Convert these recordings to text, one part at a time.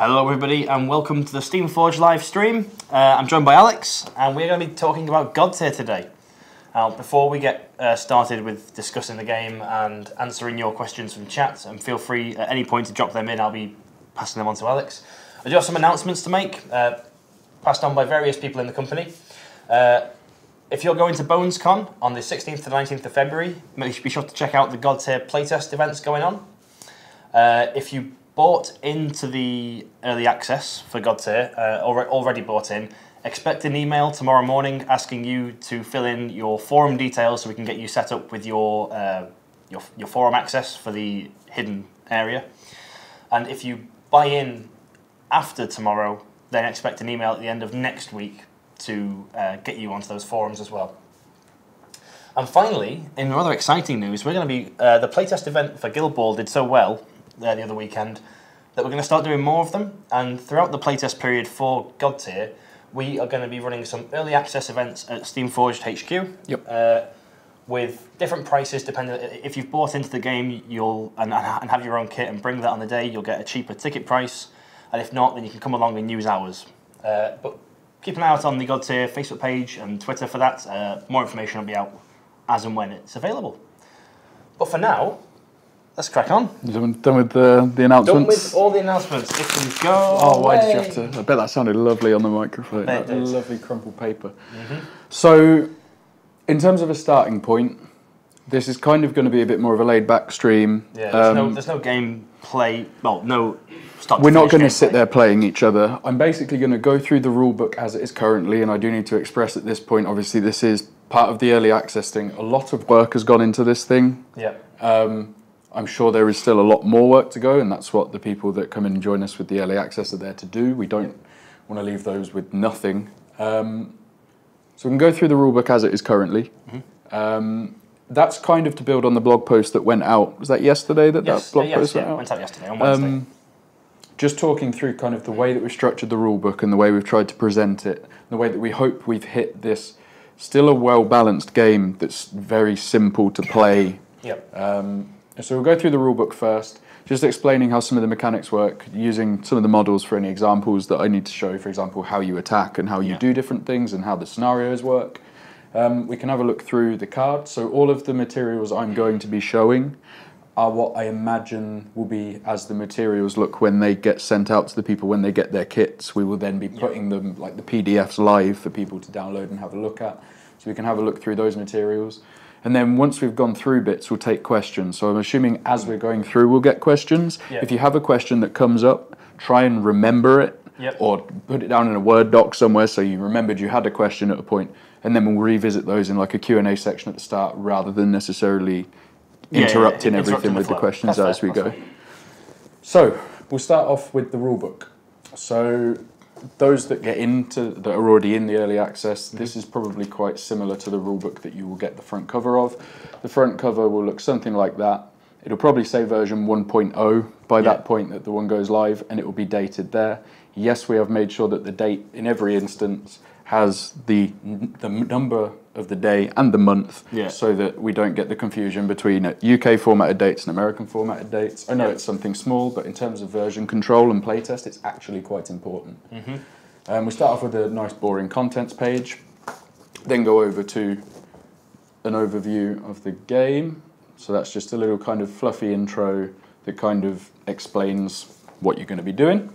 Hello everybody and welcome to the Steamforge live stream. I'm joined by Alex and we're going to be talking about Godtear today. Before we get started with discussing the game and answering your questions from chat, and feel free at any point to drop them in, I'll be passing them on to Alex. I do have some announcements to make, passed on by various people in the company. If you're going to Boons on the 16th to 19th of February, be sure to check out the Godtear playtest events going on. If you bought into the early access for Godtear, already bought in, expect an email tomorrow morning asking you to fill in your forum details so we can get you set up with your forum access for the hidden area. And if you buy in after tomorrow, then expect an email at the end of next week to get you onto those forums as well. And finally, in rather exciting news, we're going to be the playtest event for Guild Ball did so well the other weekend that we're going to start doing more of them. And throughout the playtest period for Godtear, we are going to be running some early access events at Steamforged HQ. Yep. With different prices depending. If you've bought into the game, and have your own kit and bring that on the day, you'll get a cheaper ticket price. And if not, then you can come along and use ours. But keep an eye out on the Godtear Facebook page and Twitter for that. More information will be out as and when it's available. But for now, let's crack on. Done with the announcements? Done with all the announcements. It can go why away. did you have to? I bet that sounded lovely on the microphone. That lovely crumpled paper. So, in terms of a starting point, this is kind of going to be a bit more of a laid-back stream. Yeah, there's no gameplay. Well, no. We're not going to sit there playing each other. I'm basically going to go through the rulebook as it is currently, and I do need to express at this point, obviously this is part of the early access thing. A lot of work has gone into this thing. Yeah. I'm sure there is still a lot more work to go, and that's what the people that come in and join us with the early access are there to do. We don't want to leave those with nothing. So we can go through the rulebook as it is currently. That's kind of to build on the blog post that went out. Was that yesterday that that blog post went out? Went out yesterday on Wednesday. Just talking through kind of the way that we've structured the rulebook and the way we've tried to present it, the way that we hope we've hit this still a well-balanced game that's very simple to play. So we'll go through the rulebook first, just explaining how some of the mechanics work, using some of the models for any examples that I need to show, for example, how you attack and how you do different things and how the scenarios work. We can have a look through the cards. So all of the materials I'm going to be showing are what I imagine will be as the materials look when they get sent out to the people when they get their kits. We will then be putting them, like the PDFs, live for people to download and have a look at. So we can have a look through those materials. And then once we've gone through bits, we'll take questions. So I'm assuming as we're going through, we'll get questions. If you have a question that comes up, try and remember it or put it down in a Word doc somewhere so you remembered you had a question at a point. And then we'll revisit those in like a Q&A section at the start rather than necessarily interrupting everything with the questions as we go. So we'll start off with the rulebook. So those that are already in the early access, this is probably quite similar to the rulebook that you will get the front cover of. The front cover will look something like that. It'll probably say version 1.0 by that point that the one goes live, and it will be dated there. Yes, we have made sure that the date in every instance has the number of the day and the month, so that we don't get the confusion between UK formatted dates and American formatted dates. I know it's something small, but in terms of version control and playtest, it's actually quite important. We start off with a nice boring contents page, then go over to an overview of the game. So that's just a little kind of fluffy intro that kind of explains what you're going to be doing.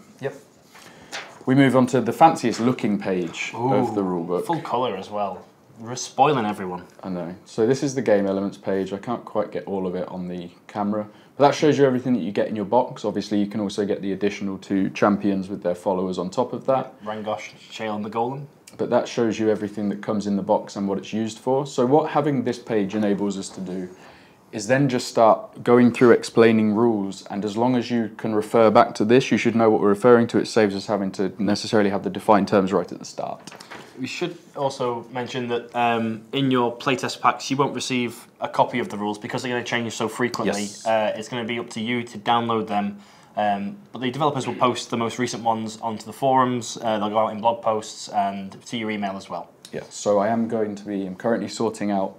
We move on to the fanciest looking page of the rulebook. Full colour as well. We're spoiling everyone. I know. So this is the game elements page. I can't quite get all of it on the camera. But that shows you everything that you get in your box. Obviously, you can also get the additional 2 champions with their followers on top of that. Rangosh, Shale and the Golem. But that shows you everything that comes in the box and what it's used for. So what having this page enables us to do is then just start going through explaining rules, and as long as you can refer back to this, you should know what we're referring to. It saves us having to necessarily have the defined terms right at the start. We should also mention that in your playtest packs, you won't receive a copy of the rules because they're going to change so frequently. It's going to be up to you to download them. But the developers will post the most recent ones onto the forums. They'll go out in blog posts and to your email as well. Yeah, so I'm currently sorting out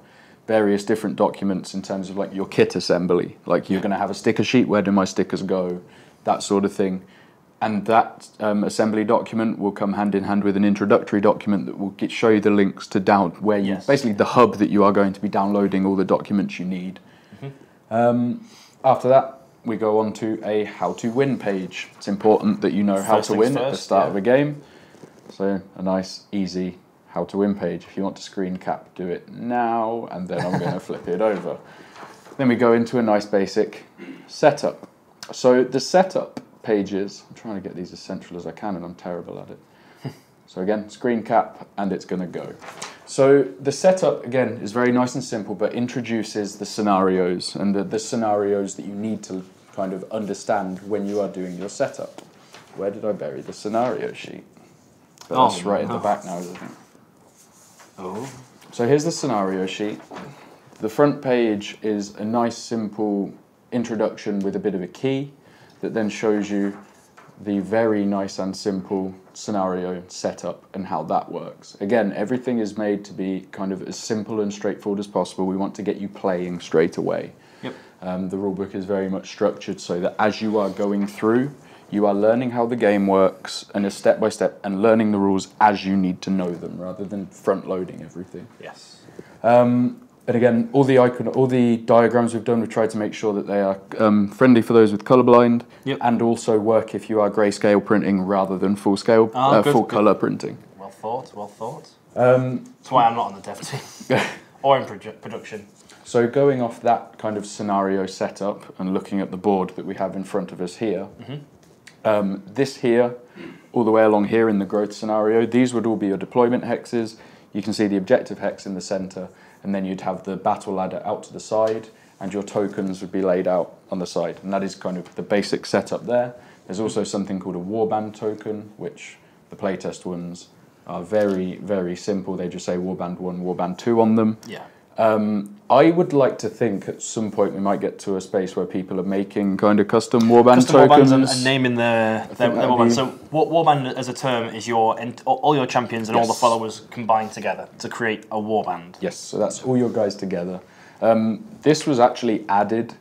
various different documents in terms of like your kit assembly. Like you're going to have a sticker sheet, where do my stickers go? That sort of thing. And that assembly document will come hand in hand with an introductory document that will show you the links to where you, basically the hub that you are going to be downloading all the documents you need. After that, we go on to a how to win page. It's important that you know how to win at the start of a game. So a nice, easy how to win page. If you want to screen cap, do it now, and then I'm going to flip it over. Then we go into a nice basic setup. So the setup pages, I'm trying to get these as central as I can, and I'm terrible at it. So again, screen cap, and it's going to go. So the setup, again, is very nice and simple, but introduces the scenarios, and the scenarios that you need to kind of understand when you are doing your setup. Where did I bury the scenario sheet? But that's right at the back now, isn't it? Oh. So here's the scenario sheet. The front page is a nice, simple introduction with a bit of a key that then shows you the very nice and simple scenario setup and how that works. Again, everything is made to be kind of as simple and straightforward as possible. We want to get you playing straight away. Yep. The rulebook is very much structured so that as you are going through, you are learning how the game works and a step by step and learning the rules as you need to know them rather than front loading everything. Yes. And again, all the diagrams we've done, we've tried to make sure that they are friendly for those with colorblind, and also work if you are grayscale printing rather than full scale, full color printing. Well thought, well thought. That's why I'm not on the dev team or in production. So going off that kind of scenario setup and looking at the board that we have in front of us here, this here, all the way along here in the growth scenario, these would all be your deployment hexes. You can see the objective hex in the center, and then you'd have the battle ladder out to the side, and your tokens would be laid out on the side. And that is kind of the basic setup there. There's also something called a warband token, which the playtest ones are very, very simple. They just say warband 1, warband 2 on them. Yeah. I would like to think at some point we might get to a space where people are making kind of custom warband tokens. And naming their warband. So warband as a term is all your champions and all the followers combined together to create a warband. Yes, so that's all your guys together. This was actually added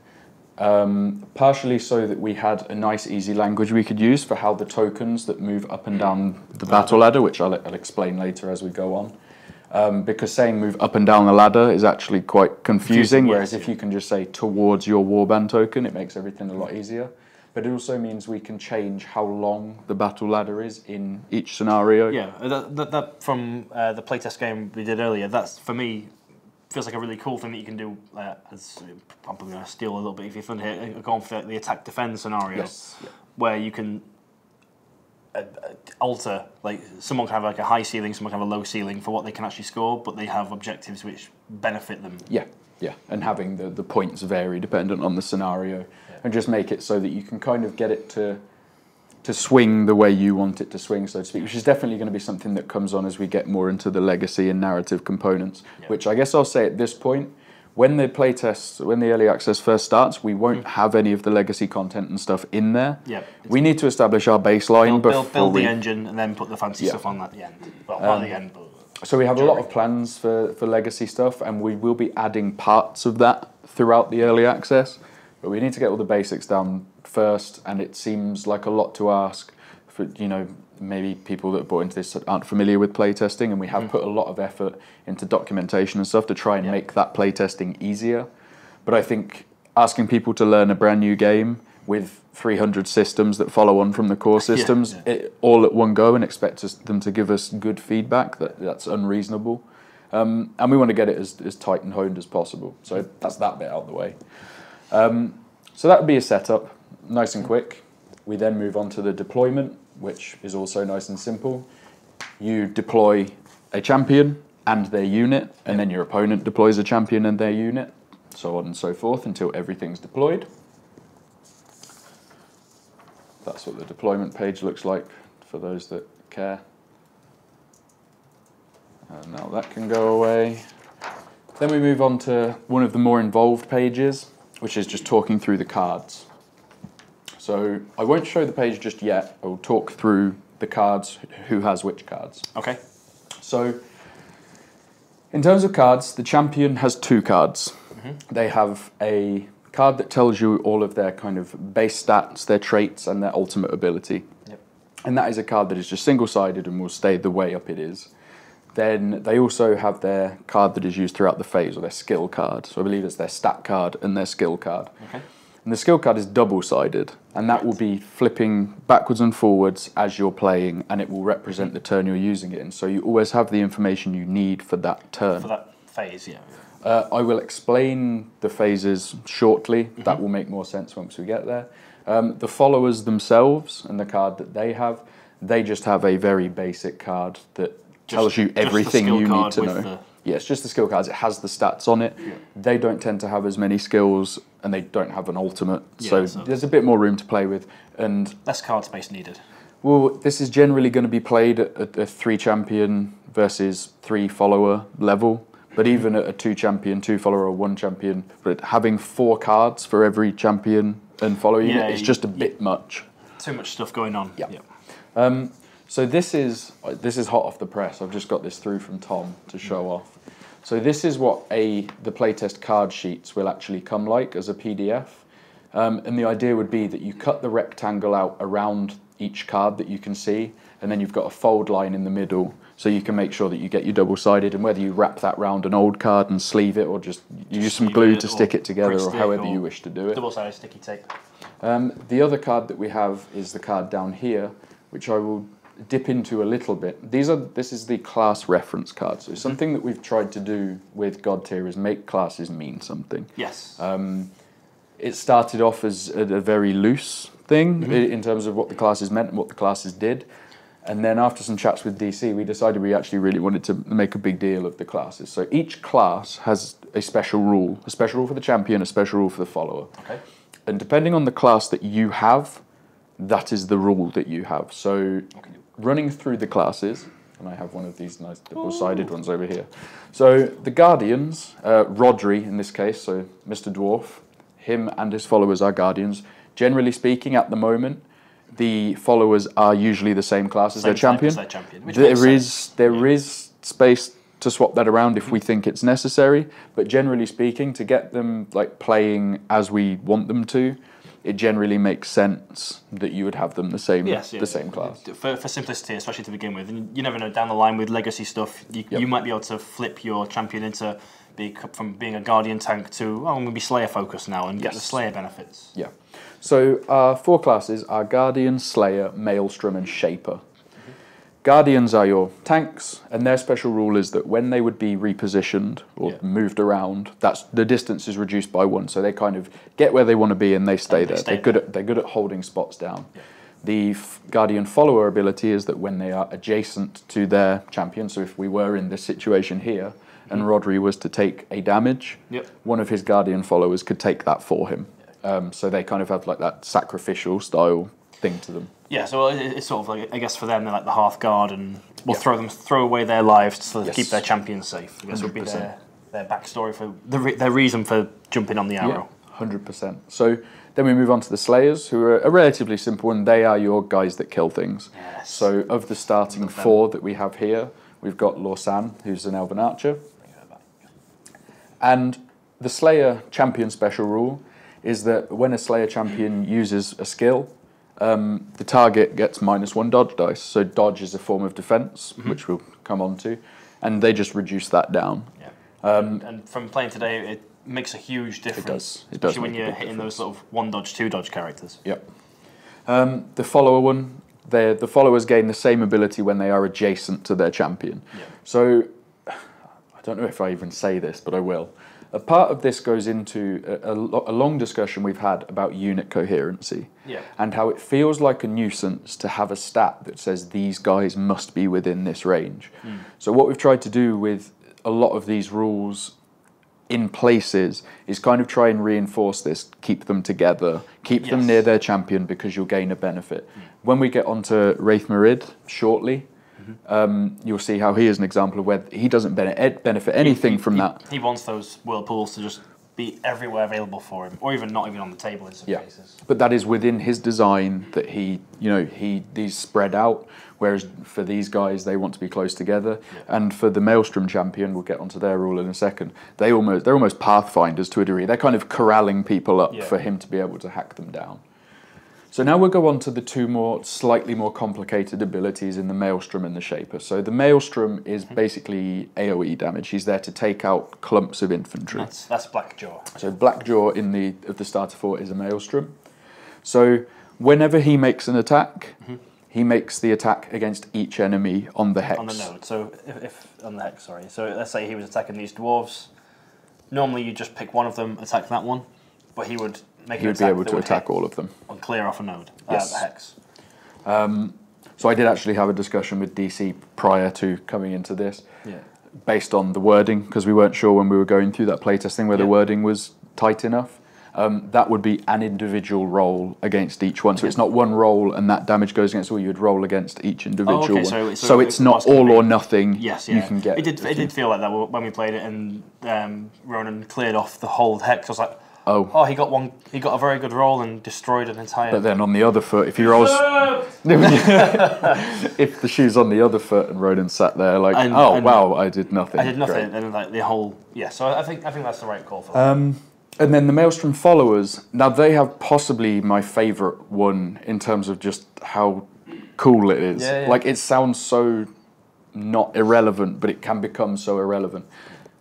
partially so that we had a nice easy language we could use for how the tokens that move up and down the battle ladder, which I'll explain later as we go on. Because saying move up and down the ladder is actually quite confusing, whereas if you can just say towards your warband token, it makes everything a lot easier. But it also means we can change how long the battle ladder is in each scenario. Yeah, that from the playtest game we did earlier, that's, for me, feels like a really cool thing that you can do. As I'm probably going to steal a little bit of your fun here, going for the attack-defend scenario, where you can alter, like someone can have like a high ceiling, someone can have a low ceiling for what they can actually score, but they have objectives which benefit them. Yeah, and having the points vary dependent on the scenario, and just make it so that you can kind of get it to swing the way you want it to swing, so to speak, which is definitely going to be something that comes on as we get more into the legacy and narrative components, which I guess I'll say at this point, when the playtest, when the early access first starts, we won't have any of the legacy content and stuff in there. We need to establish our baseline build the engine and then put the fancy stuff on at the end. Well, not at the end, but so we have a lot of plans for legacy stuff, and we will be adding parts of that throughout the early access. But we need to get all the basics down first, and it seems like a lot to ask for, maybe people that bought into this aren't familiar with playtesting, and we have put a lot of effort into documentation and stuff to try and make that playtesting easier. But I think asking people to learn a brand new game with 300 systems that follow on from the core systems all at one go and expect them to give us good feedback, that's unreasonable. And we want to get it as tight and honed as possible. So that's that bit out of the way. So that would be a setup, nice and quick. We then move on to the deployment, which is also nice and simple. You deploy a champion and their unit, and then your opponent deploys a champion and their unit, so on and so forth until everything's deployed. That's what the deployment page looks like for those that care. And now that can go away. Then we move on to one of the more involved pages, which is just talking through the cards. So I won't show the page just yet. I will talk through the cards, who has which cards. Okay. So in terms of cards, the champion has 2 cards. They have a card that tells you all of their kind of base stats, their traits, and their ultimate ability. and that is a card that is just single-sided and will stay the way up it is. Then they also have their card that is used throughout the phase, or their skill card. So I believe it's their stat card and their skill card. Okay. And the skill card is double-sided, and that will be flipping backwards and forwards as you're playing, and it will represent the turn you're using it in. So you always have the information you need for that turn. For that phase, yeah. I will explain the phases shortly. That will make more sense once we get there. The followers themselves and the card that they just have a very basic card that tells you everything you need to know. Yeah, it's just the skill cards. It has the stats on it. Yeah. They don't tend to have as many skills, and they don't have an ultimate. So there's a bit more room to play with. And less card space needed. Well, this is generally going to be played at a 3 champion versus 3 follower level. But even at a 2 champion, 2 follower, or 1 champion, but having 4 cards for every champion and follower unit is just a bit much. Too much stuff going on. Yeah. So this is hot off the press. I've just got this through from Tom to show off. So this is what the playtest card sheets will actually come like as a PDF. And the idea would be that you cut the rectangle out around each card that you can see, and then you've got a fold line in the middle, so you can make sure that you get your double-sided, and whether you wrap that round an old card and sleeve it, or just use some glue to stick it together, or however you wish to do it. Double-sided sticky tape. The other card that we have is the card down here, which I will dip into a little bit. This is the class reference card. So something that we've tried to do with Godtear is make classes mean something. Yes. It started off as a very loose thing in terms of what the classes meant and what the classes did. And then after some chats with DC, we decided we actually really wanted to make a big deal of the classes. So each class has a special rule for the champion, a special rule for the follower. Okay. And depending on the class that you have, that is the rule that you have. So running through the classes, and I have one of these nice double-sided ones over here. So the Guardians, Rodri in this case, so Mr. Dwarf, him and his followers are Guardians. Generally speaking, at the moment, the followers are usually the same class as their champion. There is space to swap that around if we think it's necessary, but generally speaking, to get them like playing as we want them to, it generally makes sense that you would have them the same class. For simplicity, especially to begin with, and you never know, down the line with legacy stuff, you might be able to flip your champion into from being a Guardian tank to, I'm going to be Slayer focused now and get the Slayer benefits. Yeah. So our 4 classes are Guardian, Slayer, Maelstrom and Shaper. Guardians are your tanks, and their special rule is that when they would be repositioned or moved around, the distance is reduced by 1, so they kind of get where they want to be and they stay there. They're good at holding spots down. Yeah. The Guardian follower ability is that when they are adjacent to their champion, so if we were in this situation here, and Rodri was to take a damage, one of his Guardian followers could take that for him. So they kind of have like that sacrificial style thing to them. Yeah, so it's sort of like, I guess for them, they're like the Hearthguard, and we'll throw away their lives to keep their champions safe. I guess would be their backstory for their reason for jumping on the arrow. 100%. So then we move on to the Slayers, who are relatively simple, and they are your guys that kill things. Yes. So of the starting 4 that we have here, we've got Lorsan, who's an Elven Archer. And the Slayer champion special rule is that when a Slayer champion uses a skill, the target gets -1 dodge dice. So dodge is a form of defense, which we'll come on to, and they just reduce that down. Yeah. And from playing today, it makes a huge difference. It does. Especially when you're hitting those sort of 1 dodge, 2 dodge characters. Yep. The follower one, the followers gain the same ability when they are adjacent to their champion. Yeah. So I don't know if I even say this, but I will. A part of this goes into a long discussion we've had about unit coherency and how it feels like a nuisance to have a stat that says these guys must be within this range. So what we've tried to do with a lot of these rules in places is kind of try and reinforce this, keep them together, keep them near their champion because you'll gain a benefit. When we get onto Wraith Marid shortly, you'll see how he is an example of where he doesn't benefit anything from that. He wants those whirlpools to just be everywhere available for him, or even not even on the table in some cases. But that is within his design that these spread out, whereas for these guys they want to be close together. And for the Maelstrom champion, we'll get onto their rule in a second. They're almost pathfinders to a degree. They're kind of corralling people up for him to be able to hack them down. So now we'll go on to the two slightly more complicated abilities in the Maelstrom and the Shaper. So the Maelstrom is basically AoE damage. He's there to take out clumps of infantry. That's Blackjaw. So Blackjaw of the starter fort is a Maelstrom. So whenever he makes an attack, he makes the attack against each enemy on the hex. On the node. So if on the hex, sorry. So let's say he was attacking these dwarves. Normally you just pick one of them, attack that one, but he would make an attack. He would be able to attack all of them and clear off a node. Yes. The hex. So I did actually have a discussion with DC prior to coming into this, Yeah. based on the wording, because we weren't sure when we were going through that playtesting where the wording was tight enough. That would be an individual roll against each one. So it's not one roll and that damage goes against all. You'd roll against each individual one. So it's not all or nothing. Yes, you can get. It did feel like that when we played it, and Ronan cleared off the whole hex. I was like, oh, he got one. He got a very good roll and destroyed an entire. But then on the other foot, if he rolls, if the shoe's on the other foot and Ronan sat there like, wow, I did nothing. I did nothing, and like the whole So I think that's the right call for that. And then the Maelstrom followers, now they have possibly my favourite one in terms of just how cool it is. Yeah. Like, it sounds so not irrelevant, but it can become so irrelevant.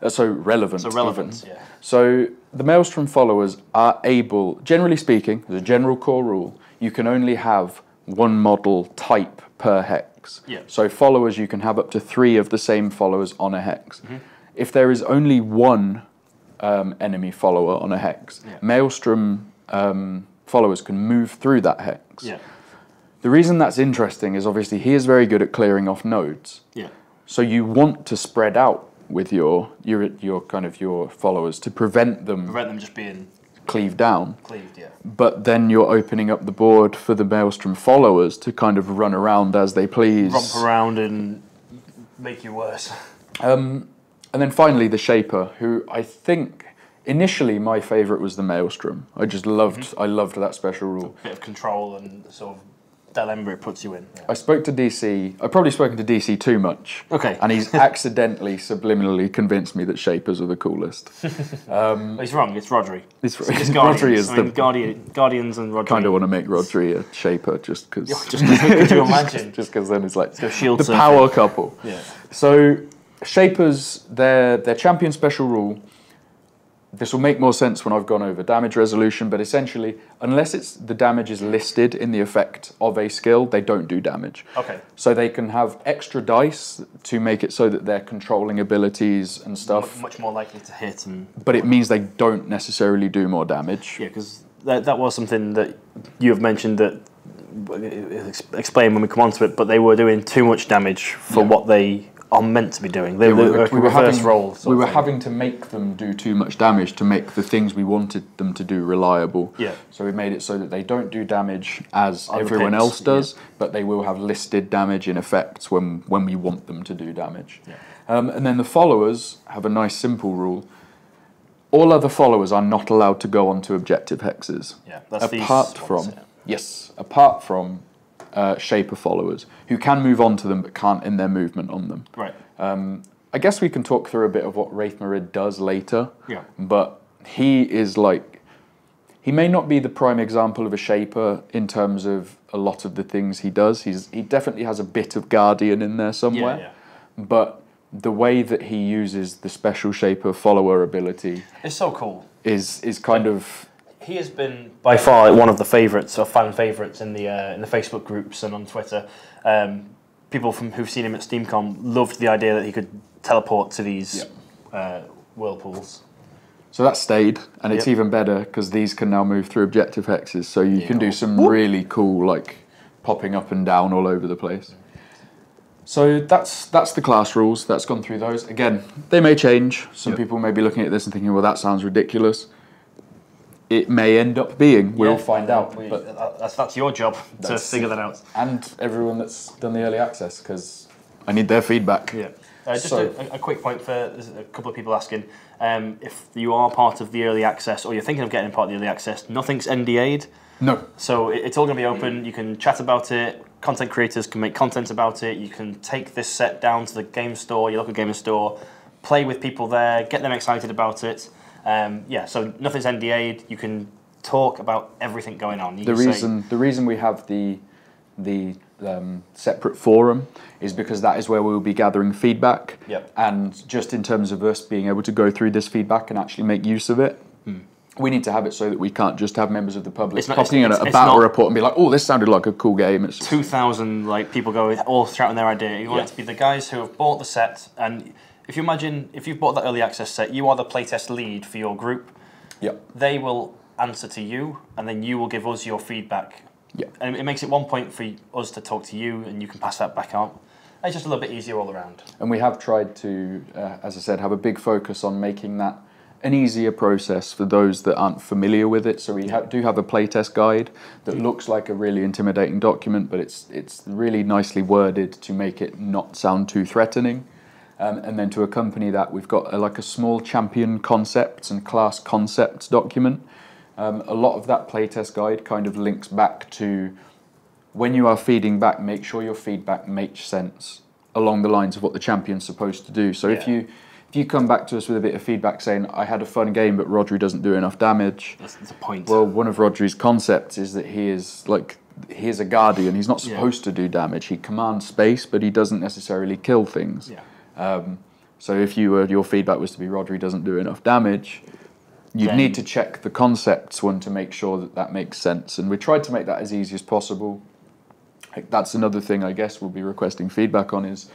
So relevant. So relevant, even. yeah. So the Maelstrom followers are able, generally speaking, as a general core rule, you can only have one model type per hex. Yeah. So followers, you can have up to 3 of the same followers on a hex. If there is only one enemy follower on a hex, Maelstrom followers can move through that hex. Yeah. The reason that's interesting is obviously he is very good at clearing off nodes. Yeah. So you want to spread out with your followers to prevent them just being cleaved down. Cleaved, yeah. But then you're opening up the board for the Maelstrom followers to kind of run around as they please. Romp around and make you worse. And then finally the Shaper, who I think initially my favourite was the Maelstrom. I just loved I loved that special rule. A bit of control and sort of dilemma it puts you in. Yeah. I spoke to DC. I've probably spoken to DC too much. Okay. And he's accidentally, subliminally convinced me that Shapers are the coolest. He's wrong. It's Rodri. It's Rodri is Guardians and Rodri. Kind of want to make Rodri a Shaper just because. Could you imagine? Just because then it's like shield the power couple. Yeah. So Shapers, their champion special rule. This will make more sense when I've gone over damage resolution, but essentially, unless the damage is listed in the effect of a skill, they don't do damage. Okay. So they can have extra dice to make it so that they're controlling abilities and stuff. Much more likely to hit. But it means they don't necessarily do more damage. Yeah, because that was something that you have mentioned that explain when we come on to it, but they were doing too much damage for what they are meant to be doing. We were having to make them do too much damage to make the things we wanted them to do reliable. Yeah. So we made it so that they don't do damage as everyone else does, but they will have listed damage in effects when we want them to do damage. Yeah. And then the followers have a nice simple rule. All other followers are not allowed to go onto objective hexes. Yeah, that's apart from Shaper followers, who can move on to them but can't end their movement on them. Right. I guess we can talk through a bit of what Wraith Marid does later. Yeah. But he is like, he may not be the prime example of a Shaper in terms of a lot of the things he does. He definitely has a bit of Guardian in there somewhere. Yeah. But the way that he uses the special Shaper follower ability, it's so cool. Is kind of. He has been by far one of the favourites or fan favourites in the Facebook groups and on Twitter. People who've seen him at SteamCon loved the idea that he could teleport to these whirlpools. So that stayed, and it's even better because these can now move through objective hexes. So you can do some really cool, like popping up and down all over the place. So that's the class rules. That's gone through those. Again, they may change. Some people may be looking at this and thinking, well, that sounds ridiculous. It may end up being. We'll find out. But that's your job to figure that out. And everyone that's done the early access, because I need their feedback. Yeah. Just a quick point for there's a couple of people asking if you are part of the early access or you're thinking of getting part of the early access. Nothing's NDA'd. No. So it's all going to be open. You can chat about it. Content creators can make content about it. You can take this set down to the game store, your local gaming store, play with people there, get them excited about it. So nothing's NDA'd. You can talk about everything going on. The reason we have the separate forum is because that is where we will be gathering feedback. Yep. And just in terms of us being able to go through this feedback and actually make use of it, we need to have it so that we can't just have members of the public popping in a battle report and be like, oh, this sounded like a cool game. It's 2,000 like people go all shouting their idea. You want it to be the guys who have bought the set, and if you imagine if you've bought that early access set, you are the playtest lead for your group. Yep. They will answer to you, and then you will give us your feedback. Yeah. And it makes it 1 point for us to talk to you, and you can pass that back on. It's just a little bit easier all around. And we have tried to, as I said, have a big focus on making that an easier process for those that aren't familiar with it. So we do have a playtest guide that looks like a really intimidating document, but it's really nicely worded to make it not sound too threatening. And then to accompany that, we've got like a small champion concepts and class concepts document. A lot of that playtest guide kind of links back to when you are feeding back, make sure your feedback makes sense along the lines of what the champion's supposed to do. So if you come back to us with a bit of feedback saying, I had a fun game, but Rodri doesn't do enough damage. That's the point. Well, one of Rodri's concepts is that he is a guardian. He's not supposed to do damage. He commands space, but he doesn't necessarily kill things. Yeah. So if your feedback was to be Rodri doesn't do enough damage, you'd need to check the concepts one to make sure that that makes sense. And we tried to make that as easy as possible. That's another thing I guess we'll be requesting feedback on is,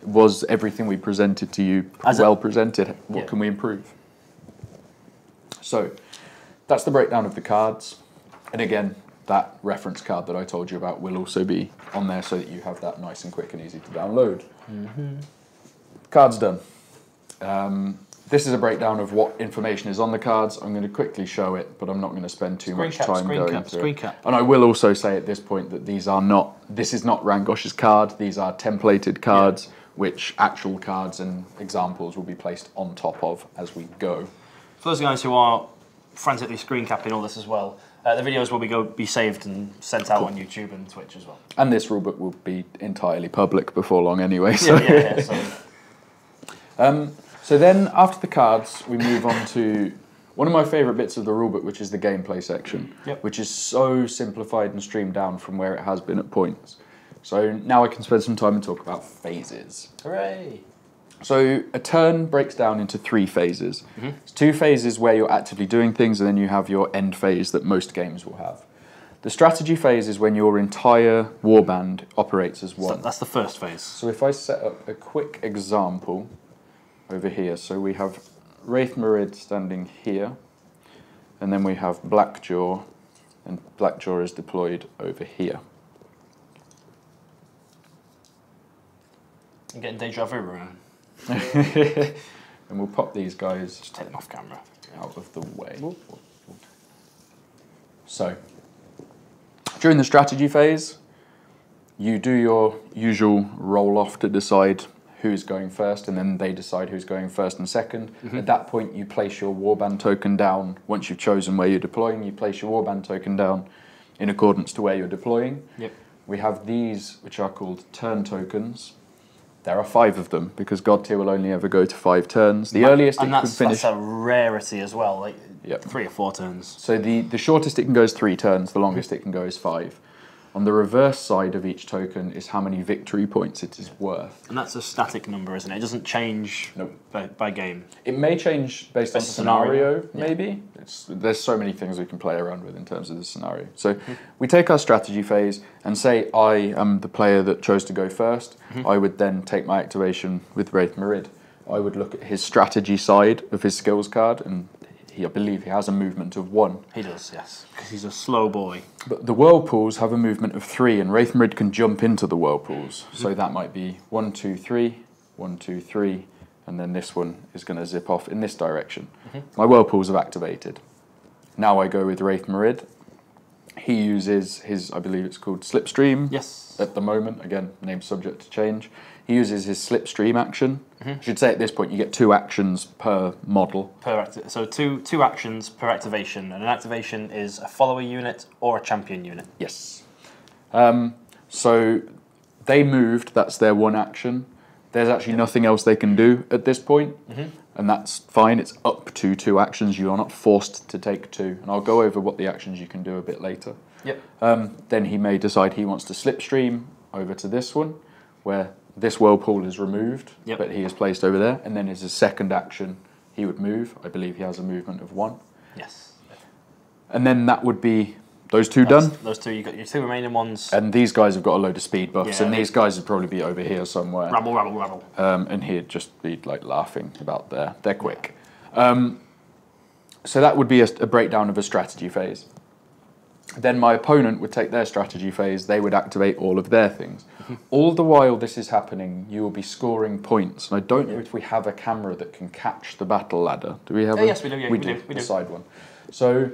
was everything we presented to you well presented? What can we improve? So that's the breakdown of the cards. And again, that reference card that I told you about will also be on there so that you have that nice and quick and easy to download. Cards done. This is a breakdown of what information is on the cards. I'm going to quickly show it, but I'm not going to spend too much time going through it. And I will also say at this point that this is not Rangosh's card. These are templated cards, which actual cards and examples will be placed on top of as we go. For those guys who are frantically screen capping all this as well, the videos will be saved and sent out on YouTube and Twitch as well. And this rulebook will be entirely public before long anyway. So. So then, after the cards, we move on to one of my favourite bits of the rulebook, which is the gameplay section, which is so simplified and streamed down from where it has been at points. So now I can spend some time and talk about phases. Hooray! So a turn breaks down into 3 phases. It's 2 phases where you're actively doing things, and then you have your end phase that most games will have. The strategy phase is when your entire warband operates as one. So that's the first phase. So if I set up a quick example over here, so we have Wraith Marid standing here, and then we have Blackjaw, and Blackjaw is deployed over here. I'm getting deja vu, Ryan. And we'll pop these guys Just take them off camera. out of the way. So, during the strategy phase, you do your usual roll off to decide who's going first, and then they decide who's going first and second. At that point, you place your warband token down. Once you've chosen where you're deploying, you place your warband token down in accordance to where you're deploying. We have these, which are called turn tokens. There are 5 of them, because Godtear will only ever go to 5 turns. The earliest it can finish... that's a rarity as well, like 3 or 4 turns. So the shortest it can go is 3 turns, the longest it can go is 5. On the reverse side of each token is how many victory points it is worth. And that's a static number, isn't it? It doesn't change by game. It may change based on scenario, maybe. There's so many things we can play around with in terms of the scenario. So we take our strategy phase and say I am the player that chose to go first. I would then take my activation with Wraith Marid. I would look at his strategy side of his skills card, and I believe he has a movement of 1. He does, yes, because he's a slow boy. But the whirlpools have a movement of 3, and Wraith Marid can jump into the whirlpools. So that might be 1, 2, 3, 1, 2, 3, and then this one is going to zip off in this direction. My whirlpools have activated. Now I go with Wraith Marid. He uses his, I believe it's called Slipstream. Yes. At the moment, again, name subject to change. He uses his Slipstream action. I should say at this point you get 2 actions per model. So two actions per activation, and an activation is a follower unit or a champion unit. Yes. So they moved, that's their 1 action. There's actually nothing else they can do at this point. and that's fine. It's up to 2 actions. You are not forced to take 2, and I'll go over what the actions you can do a bit later. Yep. Then he may decide he wants to slipstream over to this one, where this whirlpool is removed, but he is placed over there, and then as his second action, he would move. I believe he has a movement of 1. Yes. And then that would be those 2 done. Those 2, you've got your 2 remaining ones. And these guys have got a load of speed buffs, and these guys would probably be over here somewhere. Rabble, rabble, rabble. And he'd just be like laughing about there. They're quick. So that would be a breakdown of a strategy phase. Then my opponent would take their strategy phase, they would activate all of their things. All the while this is happening, you will be scoring points. And I don't know if we have a camera that can catch the battle ladder. Do we have Yes, we do. Yeah, we do. The side one. So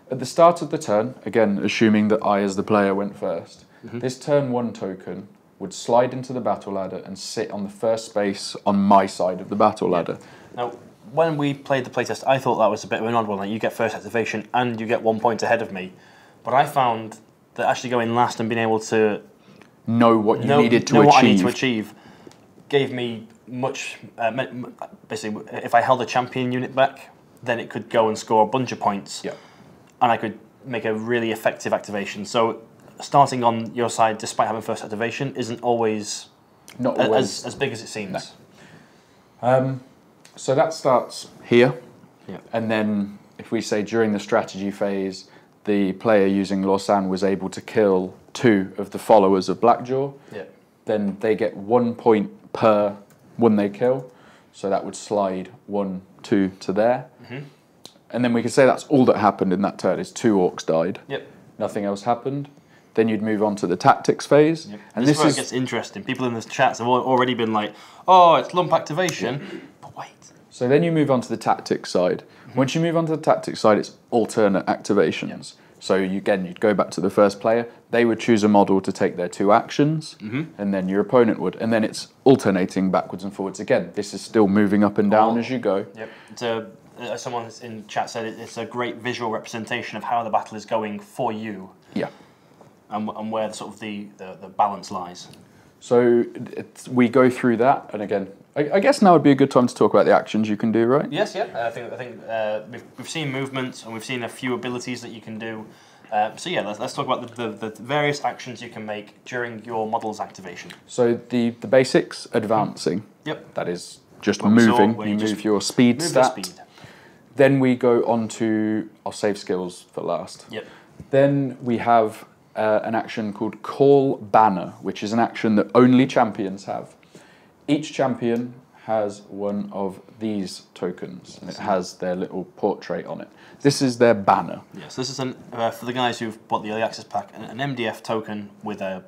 at the start of the turn, again, assuming that I as the player went first, this turn 1 token would slide into the battle ladder and sit on the first space on my side of the battle ladder. Now, when we played the playtest, I thought that was a bit of an odd one. Like, you get first activation and you get 1 point ahead of me. But I found that actually going last and being able to know what you needed to know achieve. What I need to achieve gave me much. Basically, if I held a champion unit back, then it could go and score a bunch of points, and I could make a really effective activation. So starting on your side, despite having first activation, isn't always not always as big as it seems. No. So that starts here, and then if we say during the strategy phase, the player using Lorsan was able to kill 2 of the followers of Blackjaw, then they get 1 point per one they kill. So that would slide 1, 2 to there. And then we could say that's all that happened in that turn, is 2 orcs died. Nothing else happened. Then you'd move on to the tactics phase. And this is where it gets interesting. People in the chats have already been like, oh, it's lump activation. But wait. So then you move on to the tactics side. Once you move on to the tactics side, it's alternate activations. So you'd go back to the first player. They would choose a model to take their 2 actions, and then your opponent would. And then it's alternating backwards and forwards again. This is still moving up and down as you go. Someone in chat said it's a great visual representation of how the battle is going for you. And where sort of the balance lies. So we go through that, and again, I guess now would be a good time to talk about the actions you can do, right? Yes, I think we've seen movements and we've seen a few abilities that you can do. So yeah, let's talk about the various actions you can make during your model's activation. So the basics, advancing. That is just moving. You move your speed stat. Then we go on to, I'll save skills for last. Then we have an action called Call Banner, which is an action that only champions have. Each champion has one of these tokens, and it has their little portrait on it. This is their banner. Yes, this is for the guys who've bought the early access pack, an MDF token with a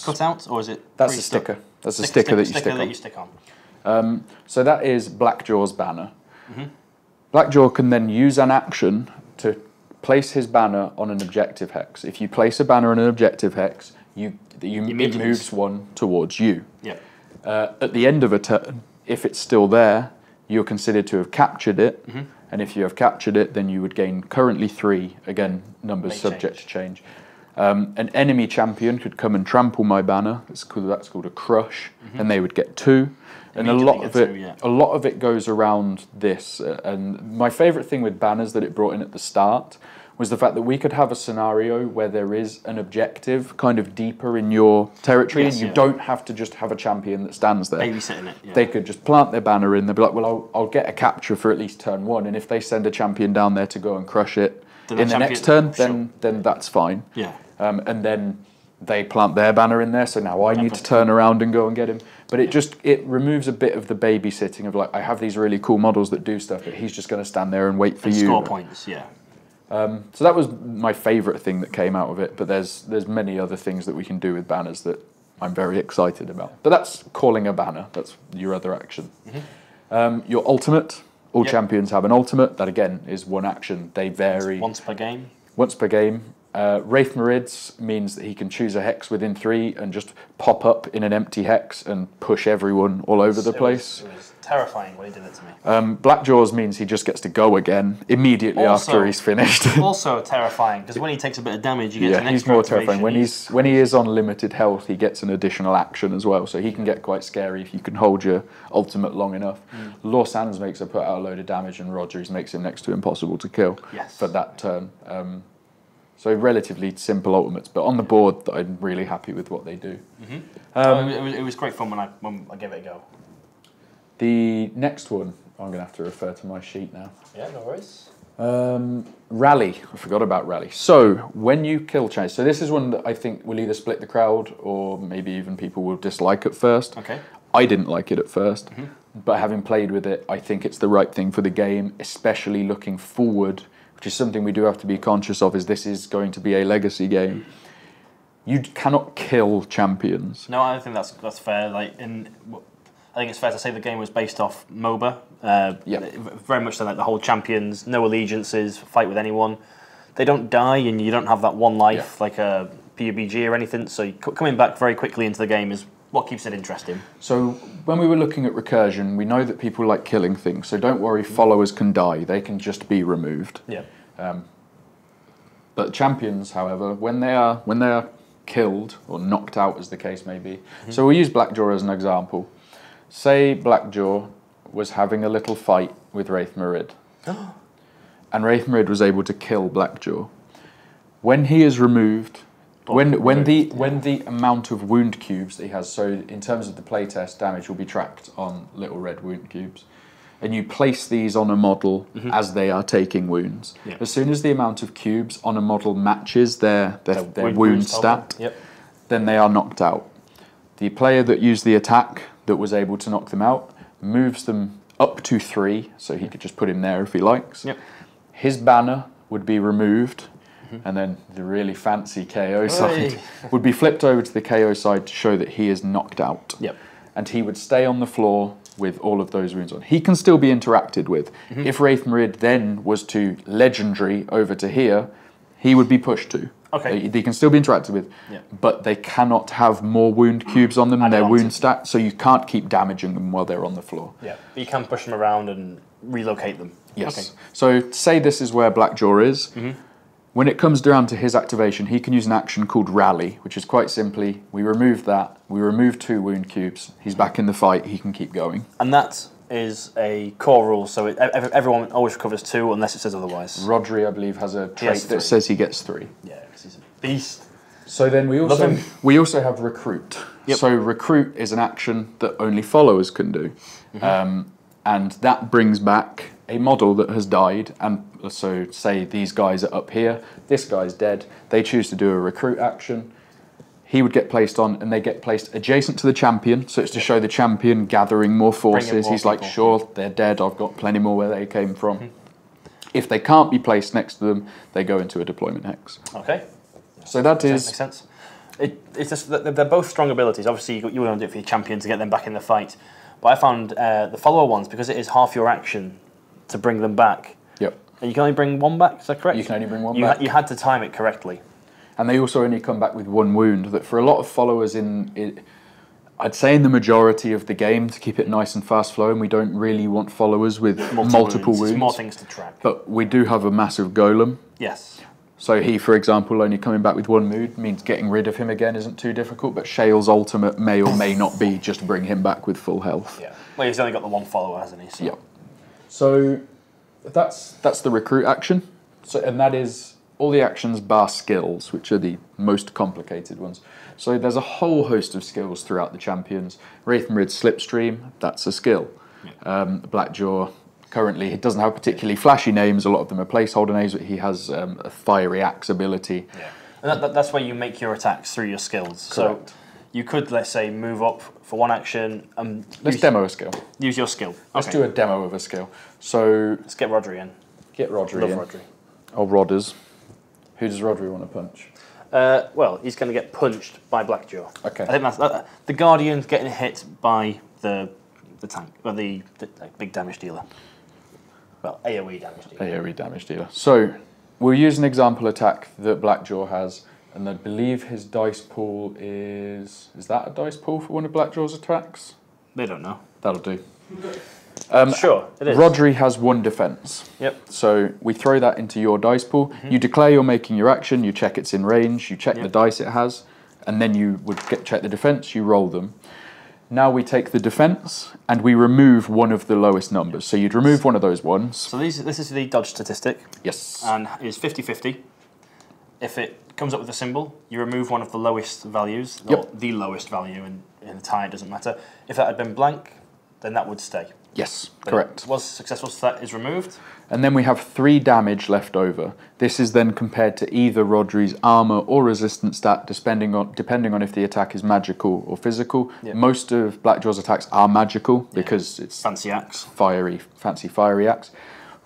cutout, or is it? That's a sticker. That's a sticker that you stick on. So that is Blackjaw's banner. Blackjaw can then use an action to place his banner on an objective hex. If you place a banner on an objective hex, it moves 1 towards you. At the end of a turn, if it's still there, you're considered to have captured it, and if you have captured it, then you would gain currently 3, again, numbers subject to change. An enemy champion could come and trample my banner, that's called a crush, and they would get 2. And a lot of it goes around this. And my favourite thing with banners that it brought in at the start was the fact that we could have a scenario where there is an objective kind of deeper in your territory, and you don't have to just have a champion that stands there. Babysitting it. They could just plant their banner in. They'd be like, well, I'll get a capture for at least turn 1, and if they send a champion down there to go and crush it in the next turn, then that's fine. And then they plant their banner in there, so now I need to turn around and go and get him. But it removes a bit of the babysitting of like, I have these really cool models that do stuff, but he's just going to stand there and wait for you. Score points, So that was my favourite thing that came out of it, but there's many other things that we can do with banners that I'm very excited about. But that's calling a banner, that's your other action. Your ultimate, all champions have an ultimate, that again is 1 action, they vary. Once per game? Once per game. Wraith Marids means that he can choose a hex within 3 and just pop up in an empty hex and push everyone all over the place. It was terrifying when he did it to me. Blackjaws means he just gets to go again immediately after he's finished. Also terrifying, because when he takes a bit of damage, he gets an extra he's more activation. terrifying. When he is on limited health, he gets an additional action as well, so he can get quite scary if you can hold your ultimate long enough. Law Sands makes her put out a load of damage, and Rogers makes him next to impossible to kill for that turn. So relatively simple ultimates, but on the board, I'm really happy with what they do. It was great fun when I gave it a go. The next one, I'm going to have to refer to my sheet now. Yeah, no worries. Rally. I forgot about Rally. So when you kill champions, so this is one that I think will either split the crowd or maybe even people will dislike at first. Okay. I didn't like it at first, but having played with it, I think it's the right thing for the game, especially looking forward, which is something we do have to be conscious of, is this is going to be a legacy game. You cannot kill champions. No, I think that's fair. I think it's fair to say the game was based off MOBA. Very much so, like the whole champions, no allegiances, fight with anyone. They don't die, and you don't have that one life like a PUBG or anything. So coming back very quickly into the game is what keeps it interesting. So when we were looking at recursion, we know that people like killing things. So don't worry, followers can die. They can just be removed. Yeah. But champions, however, when they are killed or knocked out, as the case may be. So we'll use Blackjaw as an example. Say Blackjaw was having a little fight with Wraith Marid, and Wraith Marid was able to kill Blackjaw. When he is removed, when the amount of wound cubes that he has, so in terms of the playtest, damage will be tracked on little red wound cubes, and you place these on a model as they are taking wounds. As soon as the amount of cubes on a model matches their wound stat, then they are knocked out. The player that used the attack that was able to knock them out moves them up to 3, so he could just put him there if he likes. His banner would be removed, and then the really fancy KO side would be flipped over to the KO side to show that he is knocked out. And he would stay on the floor with all of those wounds on. He can still be interacted with. If Wraith Marid then was to legendary over to here, he would be pushed to. They can still be interacted with, but they cannot have more wound cubes on them and their wound stat, so you can't keep damaging them while they're on the floor. But you can push them around and relocate them. So say this is where Blackjaw is. When it comes down to his activation, he can use an action called Rally, which is quite simply, we remove that, we remove 2 wound cubes, he's back in the fight, he can keep going. And that is a core rule, so everyone always recovers 2 unless it says otherwise. Rodri, I believe, has a trait that says he gets 3. Yeah, because he's a beast. So then we also have Recruit. So Recruit is an action that only followers can do. And that brings back a model that has died, and so say these guys are up here, this guy's dead, they choose to do a recruit action, he would get placed on, and they get placed adjacent to the champion, so it's to show the champion gathering more forces. He's like, sure, they're dead, I've got plenty more where they came from. If they can't be placed next to them, they go into a deployment hex. So that is... Makes sense. It's just that they're both strong abilities. Obviously, you want to do it for your champion to get them back in the fight. But I found the follower ones, because it is half your action to bring them back. And you can only bring 1 back, is that correct? You can only bring 1 back. You had to time it correctly. And they also only come back with 1 wound. That for a lot of followers I'd say in the majority of the game, to keep it nice and fast flowing, we don't really want followers with multiple wounds. It's more things to track. But we do have a massive golem. So he, for example, only coming back with 1 wound means getting rid of him again isn't too difficult, but Shale's ultimate may or may not be just bring him back with full health. Well, he's only got the 1 follower, hasn't he? So. So that's the recruit action. And that is all the actions bar skills, which are the most complicated ones. So there's a whole host of skills throughout the champions. Wraith Marid Slipstream, that's a skill. Blackjaw, currently, it doesn't have particularly flashy names. A lot of them are placeholder names, but he has a fiery axe ability. And that's where you make your attacks through your skills. Correct. So you could, let's say, move up for 1 action. Let's demo a skill. Use your skill. Let's do a demo of a skill. So let's get Rodri in. Get Rodri in. Love Rodri. Oh, Rodders. Who does Rodri want to punch? Well, he's going to get punched by Blackjaw. I think that's the Guardian's getting hit by the tank, or the big damage dealer. Well, AoE damage dealer. AoE damage dealer. So we'll use an example attack that Blackjaw has, and I believe his dice pool is that a dice pool for one of Blackjaw's attacks? They don't know. That'll do. Sure, it is. Rodri has 1 defense. Yep. So we throw that into your dice pool. You declare you're making your action, you check it's in range, you check the dice it has, and then you would check the defense, you roll them. Now we take the defense and we remove one of the lowest numbers. So you'd remove one of those ones. So this is the dodge statistic. Yes. And it's 50-50. If it comes up with a symbol, you remove one of the lowest values, or the lowest value in a tie, it doesn't matter. If that had been blank, then that would stay. Yes, But correct. It was successful, so that is removed. And then we have 3 damage left over. This is then compared to either Rodri's armor or resistance stat, depending on if the attack is magical or physical. Yep. Most of Blackjaw's attacks are magical because it's Fancy axe. fancy fiery axe.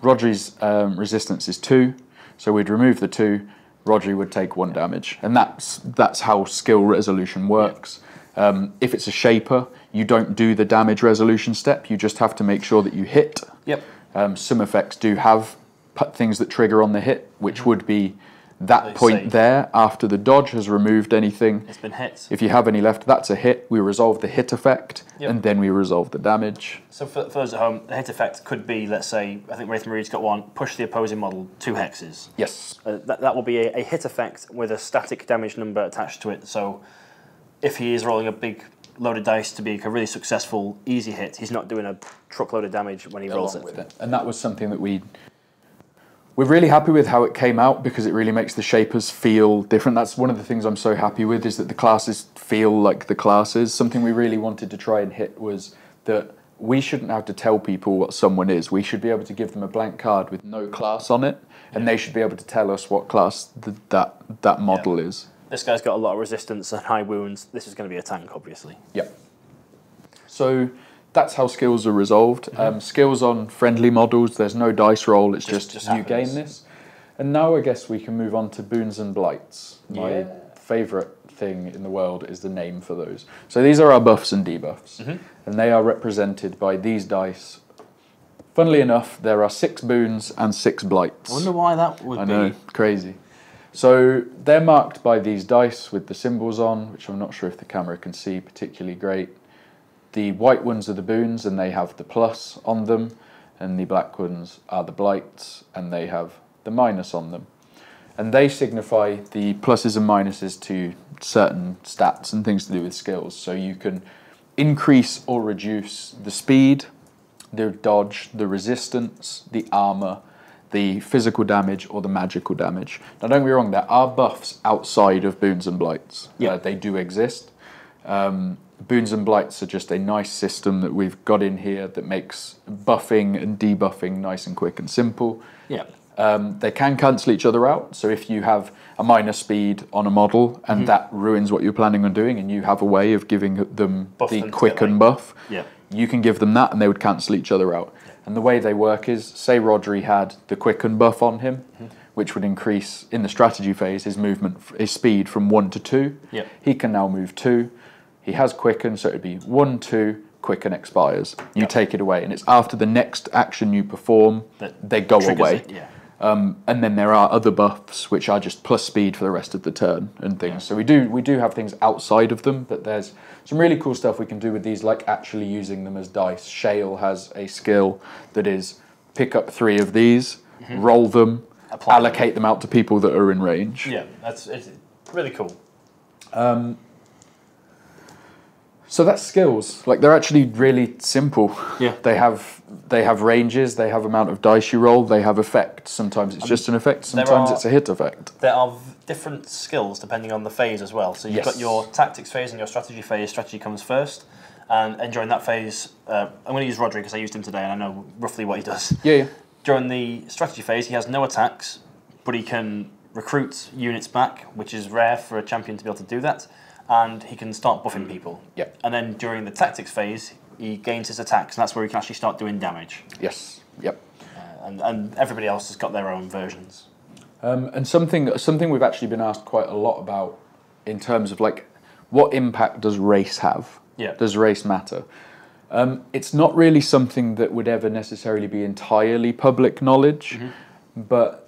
Rodri's resistance is 2, so we'd remove the 2. Rodri would take 1 damage, and that's how skill resolution works. If it's a shaper, you don't do the damage resolution step. You just have to make sure that you hit. Yep. Some effects do have things that trigger on the hit, which would be that point there after the dodge has removed anything. It's been hit. If you have any left, that's a hit. We resolve the hit effect, and then we resolve the damage. So for those at home, the hit effect could be, let's say, I think Wraith Marine's got one, push the opposing model 2 hexes. Yes. That will be a hit effect with a static damage number attached to it. So if he is rolling a big loaded dice to be a really successful, easy hit, he's not doing a truckload of damage when he rolls it. With it. And that was something that we're really happy with how it came out, because it really makes the shapers feel different. That's one of the things I'm so happy with, is that the classes feel like the classes. Something we really wanted to try and hit was that we shouldn't have to tell people what someone is. We should be able to give them a blank card with no class on it, and they should be able to tell us what class that model is. This guy's got a lot of resistance and high wounds. This is going to be a tank, obviously. Yep. So that's how skills are resolved. Skills on friendly models, there's no dice roll, it's just you gain this. And now I guess we can move on to Boons and Blights. My favourite thing in the world is the name for those. So these are our buffs and debuffs, and they are represented by these dice. Funnily enough, there are 6 Boons and 6 Blights. I wonder why that would be. I know, crazy. So they're marked by these dice with the symbols on, which I'm not sure if the camera can see particularly great. The white ones are the Boons, and they have the plus on them, and the black ones are the Blights, and they have the minus on them. And they signify the pluses and minuses to certain stats and things to do with skills. So you can increase or reduce the speed, the dodge, the resistance, the armor, the physical damage, or the magical damage. Now don't get me wrong, there are buffs outside of Boons and Blights. They do exist. Boons and Blights are just a nice system that we've got in here that makes buffing and debuffing nice and quick and simple. They can cancel each other out, so if you have a minus speed on a model and that ruins what you're planning on doing, and you have a way of giving them the quicken buff, you can give them that and they would cancel each other out. And the way they work is, say Rodri had the quicken buff on him, which would increase in the strategy phase his speed from 1 to 2. He can now move 2. He has quicken, so it would be 1, 2, quicken expires. You take it away, and it's after the next action you perform that they go away. And then there are other buffs which are just plus speed for the rest of the turn and things. So we do have things outside of them, but there's some really cool stuff we can do with these, like actually using them as dice. Shale has a skill that is pick up 3 of these, roll them, allocate them out to people that are in range. It's really cool. So that's skills. Like, they're actually really simple. They have ranges, they have amount of dice you roll, they have effects. Sometimes it's just an effect, sometimes it's a hit effect. There are different skills depending on the phase as well. So you've got your tactics phase and your strategy phase. Strategy comes first. And during that phase, I'm going to use Rodri because I used him today and I know roughly what he does. During the strategy phase, he has no attacks, but he can recruit units back, which is rare for a champion to be able to do that. And he can start buffing people. And then during the tactics phase, he gains his attacks, and that's where he can actually start doing damage. And everybody else has got their own versions. And something we've actually been asked quite a lot about in terms of, like, what impact does race have? Does race matter? It's not really something that would ever necessarily be entirely public knowledge, but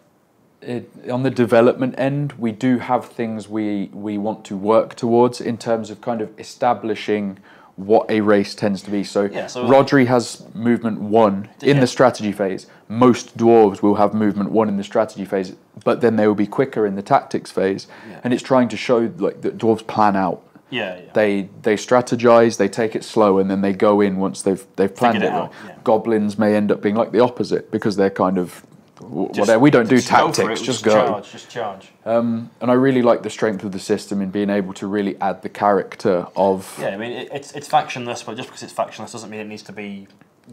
on the development end, we do have things we want to work towards in terms of kind of establishing what a race tends to be. So, so Rodri has movement 1 in the strategy phase. Most dwarves will have movement 1 in the strategy phase, but then they will be quicker in the tactics phase. And it's trying to show like that dwarves plan out. They strategize, they take it slow, and then they go in once they've planned it right. Goblins may end up being like the opposite because they're kind of whatever. We don't do tactics, just go. Just charge. And I really like the strength of the system in being able to really add the character of. Yeah, I mean it's factionless, but just because it's factionless doesn't mean it needs to be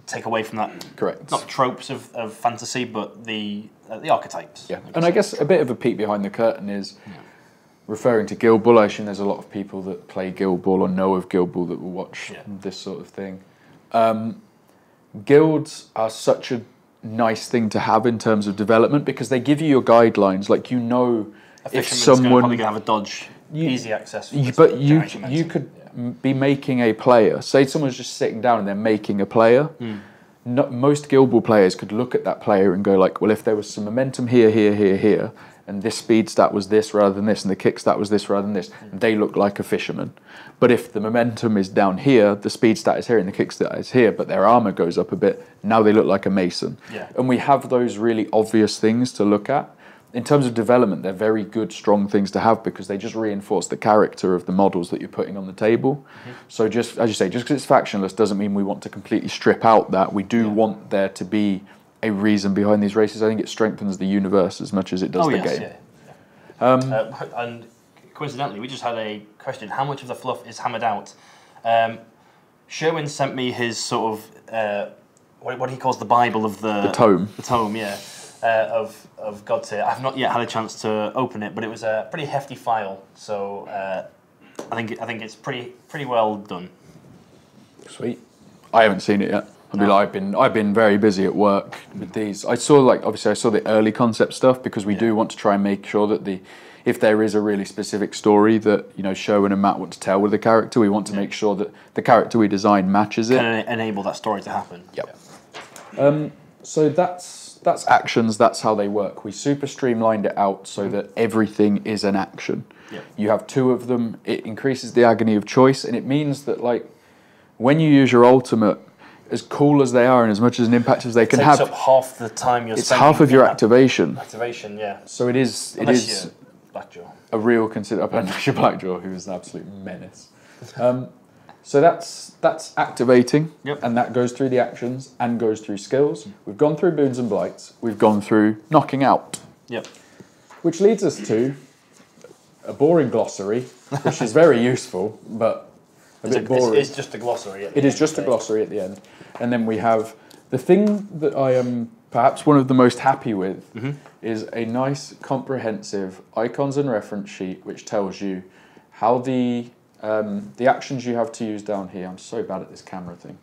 take away from that. Correct. Not tropes of fantasy, but the archetypes. Yeah, and I guess a bit of a peek behind the curtain is. Referring to Guild Ball, I assume there's a lot of people that play Guild Ball or know of Guild Ball that will watch this sort of thing. Guilds are such a nice thing to have in terms of development because they give you your guidelines. Like if someone probably gonna have a dodge, easy access. But you could be making a player. Say someone's just sitting down and they're making a player. Most Guild Ball players could look at that player and go like, well, if there was some momentum here, and this speed stat was this rather than this, and the kick stat was this rather than this, and they look like a fisherman. But if the momentum is down here, the speed stat is here, and the kick stat is here, but their armor goes up a bit, now they look like a mason. And we have those really obvious things to look at. In terms of development, they're very good, strong things to have because they just reinforce the character of the models that you're putting on the table. So just, as you say, just because it's factionless doesn't mean we want to completely strip out that. We do want there to be a reason behind these races. I think it strengthens the universe as much as it does the game. And coincidentally, we just had a question: how much of the fluff is hammered out? Sherwin sent me his sort of what he calls the Bible of the tome. The tome, of Godtear. I've not yet had a chance to open it, but it was a pretty hefty file. So I think it's pretty well done. Sweet. I haven't seen it yet. I've been very busy at work with these. I saw the early concept stuff because we do want to try and make sure that if there is a really specific story that Sherwin and Matt want to tell with the character, we want to make sure that the character we design matches it. Can enable that story to happen. Yep. So that's actions. That's how they work. We super streamlined it out so that everything is an action. You have 2 of them. It increases the agony of choice, and it means that when you use your ultimate, as cool as they are and as much as an impact as they can have, takes up half the time you're spending. It's half of your activation. So it is. Unless you're Blackjaw. A real unless you're Blackjaw, who is an absolute menace. So that's activating, and that goes through the actions and goes through skills. We've gone through Boons and Blights. We've gone through knocking out. Which leads us to a boring glossary, which is very useful, but a bit boring. It's just a glossary. It is just a glossary at the end. And then we have the thing that I am perhaps one of the most happy with is a nice comprehensive icons and reference sheet which tells you how the actions you have to use down here. I'm so bad at this camera thing.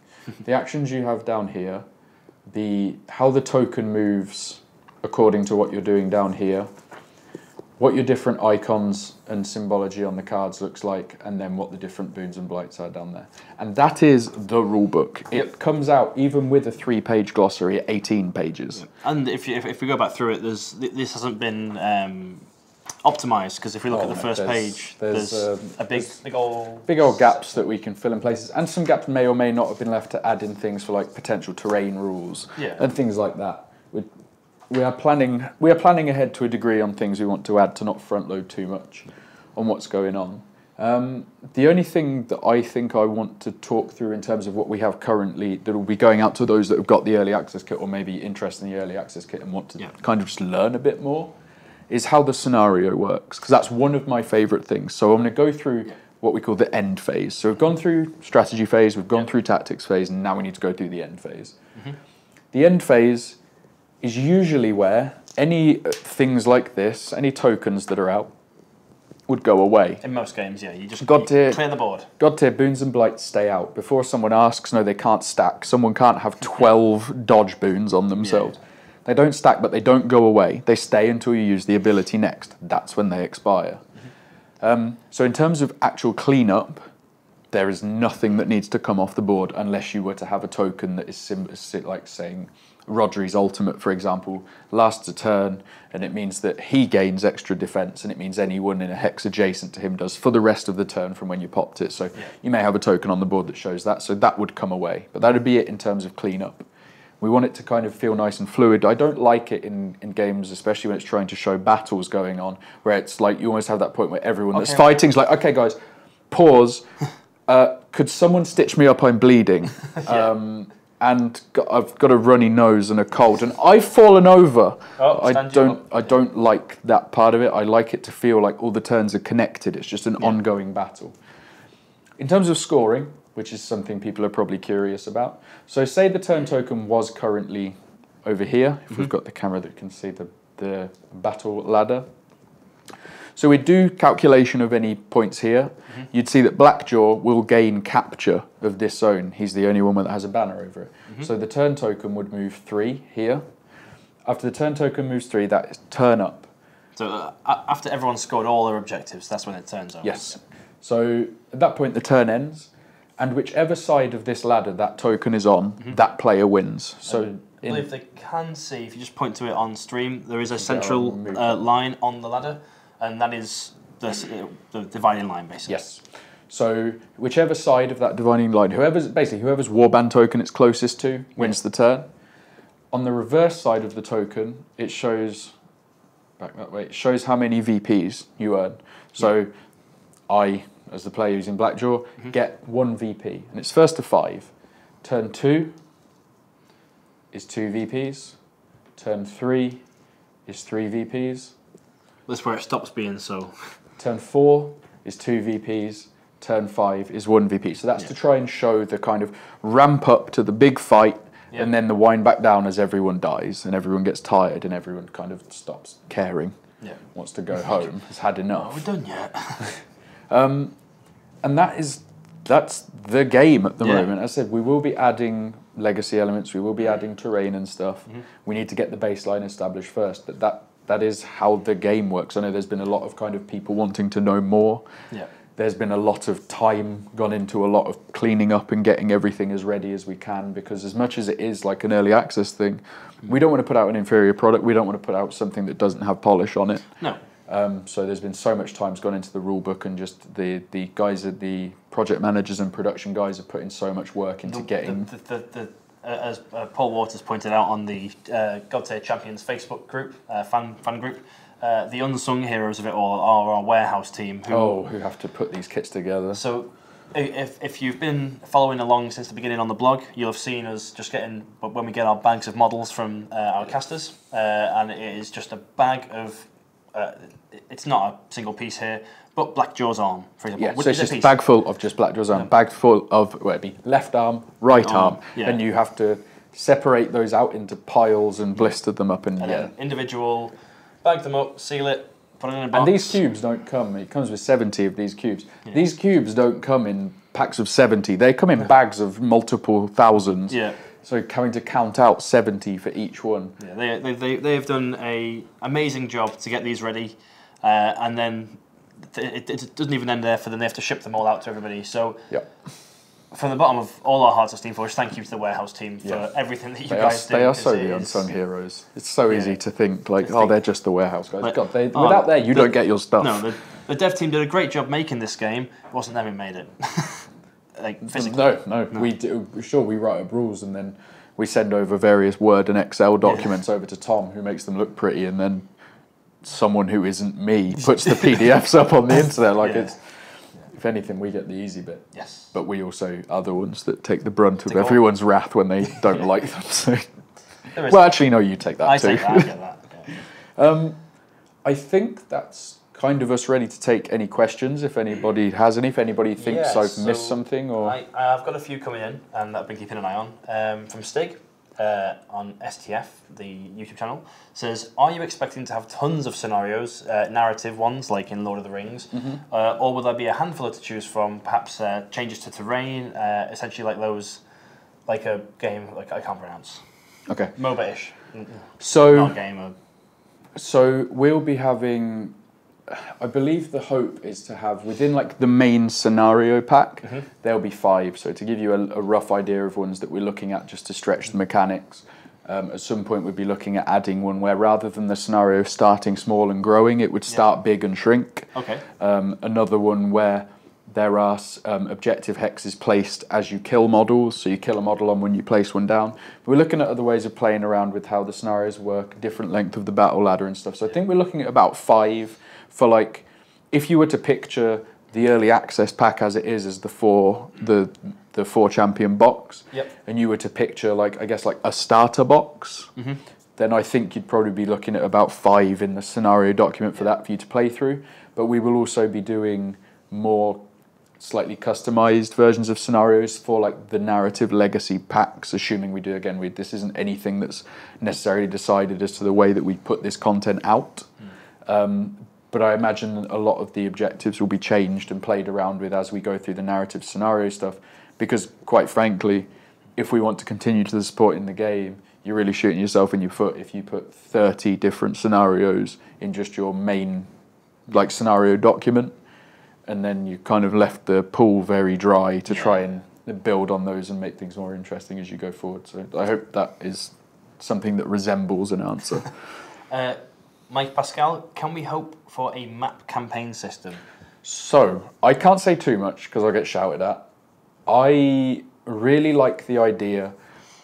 The actions you have down here, how the token moves according to what you're doing down here, what your different icons and symbology on the cards looks like, and then what the different boons and blights are down there. And that is the rulebook. It comes out even with a 3-page glossary at 18 pages. And if we go back through it, this hasn't been optimized, because if we look at the first page, there's a big old gaps that we can fill in places, and some gaps may or may not have been left to add in things for like potential terrain rules and things like that. We are planning ahead to a degree on things we want to add to not front load too much on what's going on. The only thing that I think I want to talk through in terms of what we have currently that will be going out to those that have got the early access kit or maybe interested in the early access kit and want to kind of just learn a bit more is how the scenario works, because that's one of my favourite things. So I'm going to go through what we call the end phase. So we've gone through strategy phase, we've gone through tactics phase, and now we need to go through the end phase. The end phase is usually where any things like this, any tokens that are out, would go away. In most games, you just clear the board. Godtear, Boons and Blights stay out. Before someone asks, no, they can't stack. Someone can't have 12 dodge boons on themselves. They don't stack, but they don't go away. They stay until you use the ability next. That's when they expire. So in terms of actual cleanup, there is nothing that needs to come off the board unless you were to have a token that is like saying Rodri's ultimate, for example, lasts a turn, and it means that he gains extra defense, and it means anyone in a hex adjacent to him does for the rest of the turn from when you popped it. So you may have a token on the board that shows that, so that would come away. But that would be it in terms of cleanup. We want it to kind of feel nice and fluid. I don't like it in games, especially when it's trying to show battles going on, where it's like you almost have that point where everyone that's fighting is like, okay, guys, pause. Could someone stitch me up? I'm bleeding. And I've got a runny nose and a cold, and I've fallen over. I don't like that part of it. I like it to feel like all the turns are connected. It's just an ongoing battle. In terms of scoring, which is something people are probably curious about. So say the turn token was currently over here, if we've got the camera that can see the battle ladder. So we do calculation of any points here. You'd see that Blackjaw will gain capture of this zone. He's the only one that has a banner over it. So the turn token would move 3 here. After the turn token moves 3, that is turn up. So after everyone's scored all their objectives, that's when it turns over. Yes. So at that point, the turn ends. And whichever side of this ladder that token is on, that player wins. So I believe they can see, if you just point to it on stream, there is a central line on the ladder, and that is the dividing line, basically. Yes. So whichever side of that dividing line, whoever's warband token it's closest to wins the turn. On the reverse side of the token, it shows, back that way, it shows how many VPs you earn. So I, as the player using Blackjaw, get 1 VP. And it's first to 5. Turn 2 is 2 VPs. Turn 3 is 3 VPs. That's where it stops being so. Turn 4 is 2 VPs. Turn 5 is 1 VP. So that's to try and show the kind of ramp up to the big fight and then the wind back down as everyone dies and everyone gets tired and everyone kind of stops caring. Wants to go home, has had enough. Oh, we're done yet. And that's the game at the moment. As I said, we will be adding legacy elements, we will be adding terrain and stuff. We need to get the baseline established first, but that is how the game works. I know there's been a lot of kind of people wanting to know more. There's been a lot of time gone into a lot of cleaning up and getting everything as ready as we can, because as much as it is like an early access thing, we don't want to put out an inferior product, we don't want to put out something that doesn't have polish on it. No. So there's been so much time's gone into the rulebook, and just the guys at the project managers and production guys are putting so much work into getting. As Paul Waters pointed out on the Godtear Champions Facebook group, fan group, the unsung heroes of it all are our warehouse team. Who have to put these kits together. So if you've been following along since the beginning on the blog, you'll have seen us just getting, when we get our bags of models from our casters, and it is just a bag of. It's not a single piece here, but Blackjaw's arm, for example. So it's just a bag full of just Blackjaw's arm, bag full of it'd be left arm, right arm, and you have to separate those out into piles and blister them up, and then individual, bag them up, seal it, put it in a box. And these cubes don't come. It comes with 70 of these cubes. These cubes don't come in packs of 70. They come in bags of multiple thousands. So having to count out 70 for each one. They have done an amazing job to get these ready, and then it doesn't even end there for them. They have to ship them all out to everybody. So from the bottom of all our hearts of Steamforged, thank you to the warehouse team for everything that you guys do. They are so the unsung heroes. It's so easy to think like, they're just the warehouse guys. Without there, you don't get your stuff. No, the dev team did a great job making this game. It wasn't them who made it. Physically. No. We do. Sure, we write up rules and then we send over various Word and Excel documents over to Tom, who makes them look pretty, and then someone who isn't me puts the PDFs up on the internet. It's, if anything, we get the easy bit. Yes. But we also are the ones that take the brunt of everyone's wrath when they don't like them. So. Well, actually, no, you take that too. I take that. I get that. I think that's kind of us ready to take any questions, if anybody has any, if anybody thinks I've missed something. Or I've got a few coming in, and that I've been keeping an eye on. From Stig, on STF, the YouTube channel, says, are you expecting to have tons of scenarios, narrative ones, like in Lord of the Rings, or will there be a handful to choose from, perhaps changes to terrain, essentially like those, like a game, like I can't pronounce. Okay. MOBA-ish. So, not a game. So we'll be having... I believe the hope is to have, within like the main scenario pack, there'll be 5. So to give you a rough idea of ones that we're looking at just to stretch the mechanics, At some point, we'd be looking at adding one where rather than the scenario starting small and growing, it would start big and shrink. Okay. Another one where there are objective hexes placed as you kill models, so you kill a model on when you place one down. We're looking at other ways of playing around with how the scenarios work, different length of the battle ladder and stuff. So I think we're looking at about 5 for like, if you were to picture the early access pack as it is as the four champion box, and you were to picture like, I guess like a starter box, then I think you'd probably be looking at about 5 in the scenario document for that for you to play through. But we will also be doing more slightly customized versions of scenarios for like the narrative legacy packs, assuming we do, again, this isn't anything that's necessarily decided as to the way that we put this content out. But I imagine a lot of the objectives will be changed and played around with as we go through the narrative scenario stuff, because quite frankly, if we want to continue to support in the game, you're really shooting yourself in your foot if you put 30 different scenarios in just your main like scenario document, and then you kind of left the pool very dry to try and build on those and make things more interesting as you go forward. So I hope that is something that resembles an answer. Mike Pascal, can we hope for a map campaign system? So, I can't say too much because I'll get shouted at. I really like the idea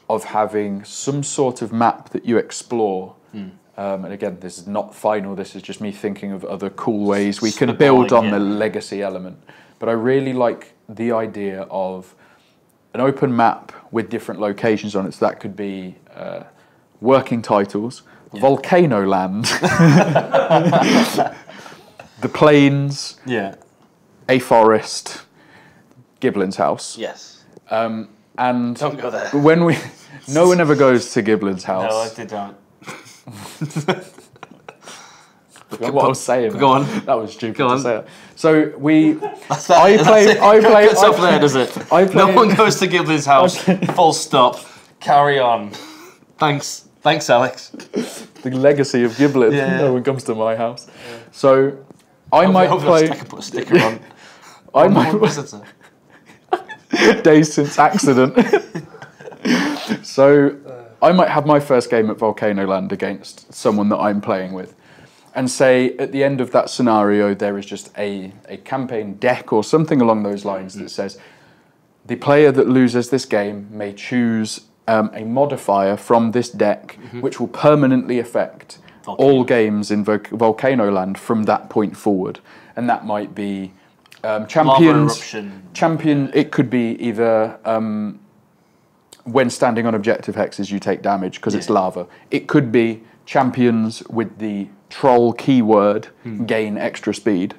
of having some sort of map that you explore. And again, this is not final, this is just me thinking of other cool ways we can build on the legacy element. But I really like the idea of an open map with different locations on it. So that could be working titles, Volcano Land, the plains, a forest, Giblin's house. Yes. And don't go there. When no one ever goes to Giblin's house. No, I don't. Forgot what I was saying. Go on. That was stupid Go on. to say it. So I play. There, does it? No one goes to Giblin's house. Full stop. Carry on. Thanks, Alex. The legacy of Giblin. No one comes to my house. So I might play. I can put a sticker on. I might. Days since accident. So I might have my first game at Volcano Land against someone that I'm playing with, and say at the end of that scenario there is just a campaign deck or something along those lines that says the player that loses this game may choose a modifier from this deck which will permanently affect all games in Volcano Land from that point forward. And that might be champions. It could be either when standing on objective hexes you take damage because it's lava. It could be champions with the troll keyword gain extra speed.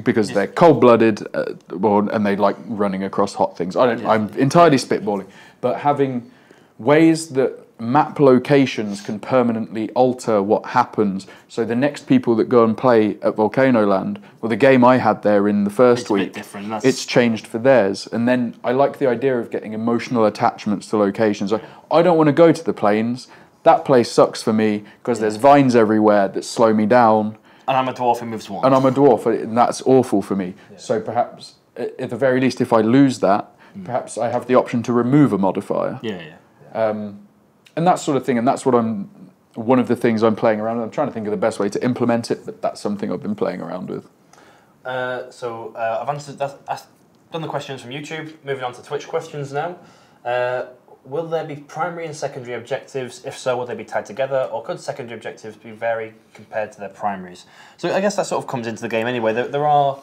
Because they're cold-blooded and they like running across hot things. I'm entirely spitballing, but having ways that map locations can permanently alter what happens. So the next people that go and play at Volcano Land, well, the game I had there in the first week, it's changed for theirs. And then I like the idea of getting emotional attachments to locations. I don't want to go to the plains. That place sucks for me because there's vines everywhere that slow me down. And I'm a dwarf who moves once. And I'm a dwarf, and that's awful for me. So perhaps, at the very least, if I lose that, perhaps I have the option to remove a modifier. And that sort of thing, and that's what one of the things I'm playing around with. I'm trying to think of the best way to implement it, but that's something I've been playing around with. I've answered that. I've done the questions from YouTube. Moving on to Twitch questions now. Will there be primary and secondary objectives? If so, will they be tied together, or could secondary objectives be varied compared to their primaries? So I guess that sort of comes into the game anyway. There are,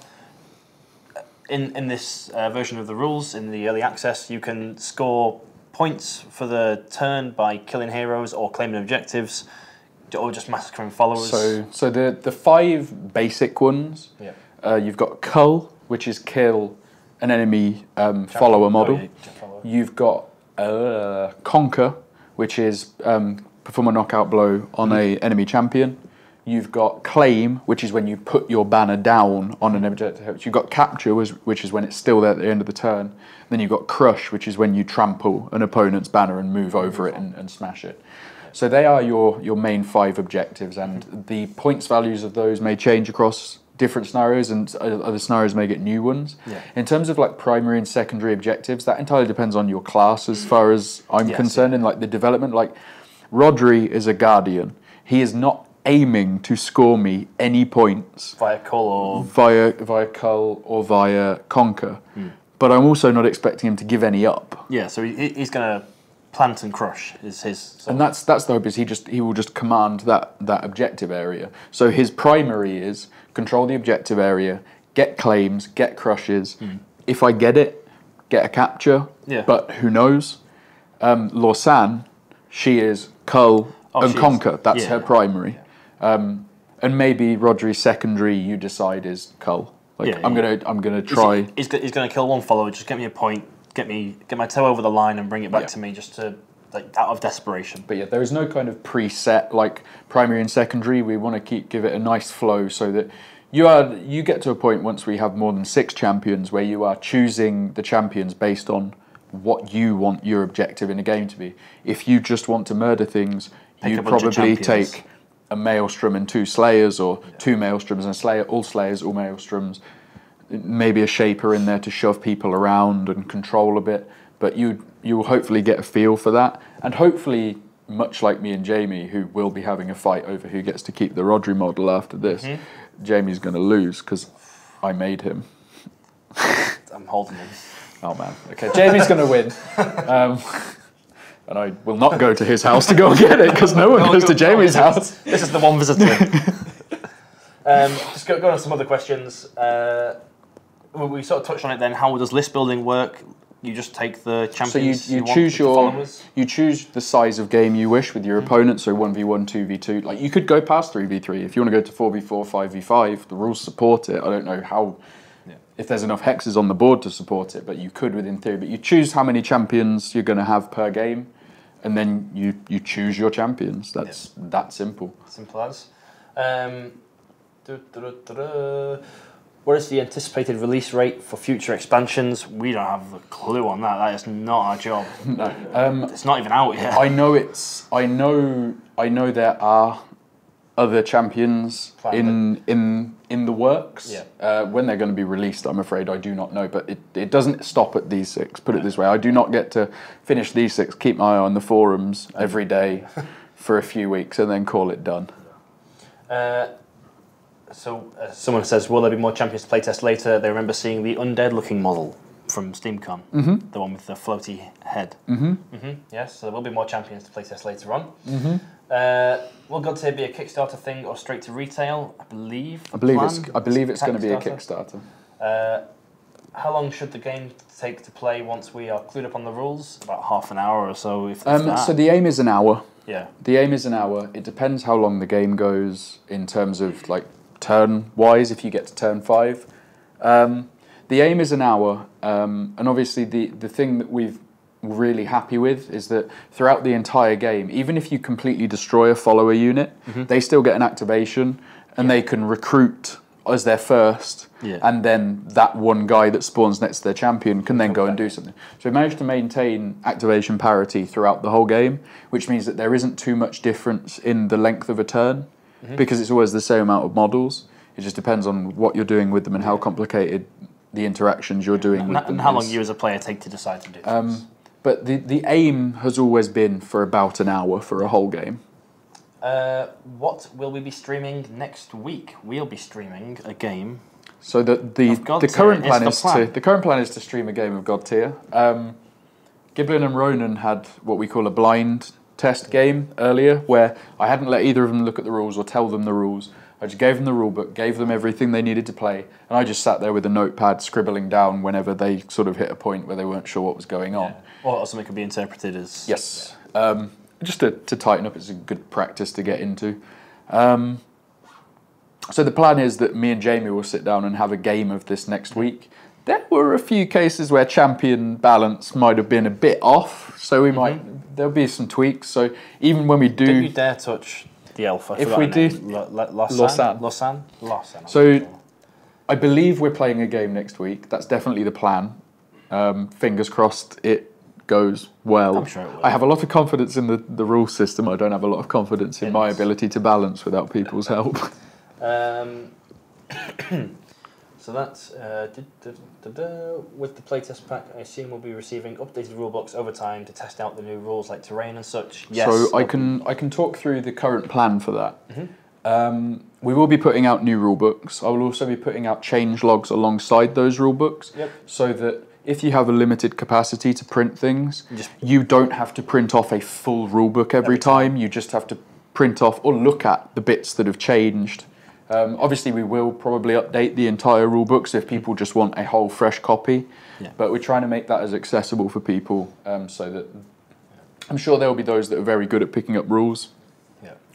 in this version of the rules, in the early access, you can score points for the turn by killing heroes or claiming objectives, or just massacring followers. So the 5 basic ones, you've got Cull, which is kill an enemy follower model. You've got Conquer, which is perform a knockout blow on a enemy champion. You've got Claim, which is when you put your banner down on an objective. You've got Capture, which is when it's still there at the end of the turn. Then you've got Crush, which is when you trample an opponent's banner and move over it and smash it. So they are your main 5 objectives, and the points values of those may change across different scenarios, and other scenarios may get new ones. Yeah. In terms of like primary and secondary objectives, that entirely depends on your class as far as I'm concerned, and like the development. Like Rodri is a Guardian. He is not aiming to score me any points via Cull or via Cull or via Conquer, but I'm also not expecting him to give any up. Yeah, so he's going to plant and crush is his. And that's the hope, is he will just command that objective area. So his primary is control the objective area, get claims, get crushes. If I get it, get a capture. Yeah. But who knows? Lausanne, she is Cull and Conquer. That's her primary. And maybe Rodri's secondary, you decide, is Cull. Like I'm gonna try. He's gonna kill one follower. Just get me a point. Get my toe over the line and bring it back to me, just to like out of desperation. But yeah, there is no kind of preset like primary and secondary. We want to give it a nice flow so that you get to a point once we have more than 6 champions where you are choosing the champions based on what you want your objective in a game to be. If you just want to murder things, you probably take a Maelstrom and 2 Slayers, or 2 Maelstroms and a Slayer, all Slayers, all Maelstroms, maybe a Shaper in there to shove people around and control a bit. But you will hopefully get a feel for that, and hopefully, much like me and Jamie, who will be having a fight over who gets to keep the Rodri model after this, Jamie's going to lose because I made him. I'm holding him. Oh man, okay, Jamie's going to win. And I will not go to his house to go and get it, because no one goes to Jamie's house. This is the one visitor. Just go on to some other questions. We sort of touched on it then. How does list building work? You just take the champions. So you choose the size of game you wish with your opponent. So 1v1, 2v2. Like you could go past 3v3 if you want to go to 4v4, 5v5. The rules support it. I don't know how. If there's enough hexes on the board to support it, but you could within theory. But you choose how many champions you're going to have per game, and then you choose your champions. That's that simple. Simple as. What is the anticipated release rate for future expansions? We don't have a clue on that. That is not our job. No, it's not even out yet. I know there are other champions in the works. When they're going to be released, I'm afraid I do not know. But it doesn't stop at these 6. Put it this way: I do not get to finish these 6, keep my eye on the forums every day for a few weeks, and then call it done. So someone says, will there be more champions to playtest later? They remember seeing the undead-looking model from SteamCon, the one with the floaty head. Yes, so there will be more champions to playtest later on. Will Godtear be a Kickstarter thing or straight to retail? I believe it's going to be a Kickstarter. How long should the game take to play once we are clued up on the rules? About half an hour or so, if that. So the aim is an hour. Yeah. The aim is an hour. It depends how long the game goes in terms of like turn-wise, if you get to turn 5. The aim is an hour, and obviously the thing that we're really happy with is that throughout the entire game, even if you completely destroy a follower unit, they still get an activation, and they can recruit as their first, and then that one guy that spawns next to their champion can then go and do something. So we managed to maintain activation parity throughout the whole game, which means that there isn't too much difference in the length of a turn, because it's always the same amount of models. It just depends on what you're doing with them and how complicated the interactions you're doing with them. And how long you as a player take to decide to do things. But the aim has always been for about an hour for a whole game. What will we be streaming next week? We'll be streaming a game. So the current plan is to stream a game of Godtear. Giblin and Ronan had what we call a blind test game earlier, where I hadn't let either of them look at the rules or tell them the rules. I just gave them the rulebook, gave them everything they needed to play, and I just sat there with a notepad scribbling down whenever they sort of hit a point where they weren't sure what was going on. Or something could be interpreted as... Yes. Just to tighten up, it's a good practice to get into. So the plan is that me and Jamie will sit down and have a game of this next week. There were a few cases where champion balance might have been a bit off, so we there'll be some tweaks. So even when we do... Don't you dare touch the elf. If we do... Lausanne. So I believe we're playing a game next week. That's definitely the plan. Fingers crossed it goes well. I'm sure it will. I have a lot of confidence in the rule system. I don't have a lot of confidence in my ability to balance without people's help. So that's with the playtest pack. I assume we'll be receiving updated rulebooks over time to test out the new rules like terrain and such. Yes. So I can talk through the current plan for that. We will be putting out new rulebooks. I will also be putting out change logs alongside those rulebooks, so that if you have a limited capacity to print things, you don't have to print off a full rulebook every time. You just have to print off or look at the bits that have changed. Obviously, we will probably update the entire rulebook, so if people just want a whole fresh copy. But we're trying to make that as accessible for people, so that I'm sure there will be those that are very good at picking up rules,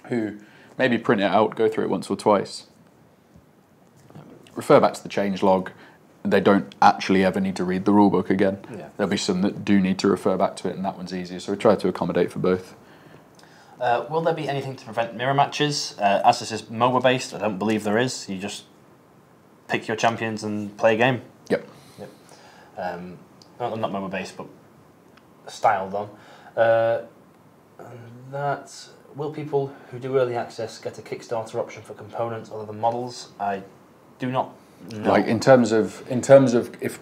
who maybe print it out, go through it once or twice. Refer back to the change log. They don't actually ever need to read the rulebook again. There'll be some that do need to refer back to it, and that one's easier. So we try to accommodate for both. Will there be anything to prevent mirror matches? As this is MOBA based, I don't believe there is. You just pick your champions and play a game. Yep. Not MOBA based, but styled on. Will people who do early access get a Kickstarter option for components other than models? I do not know. Like in terms of if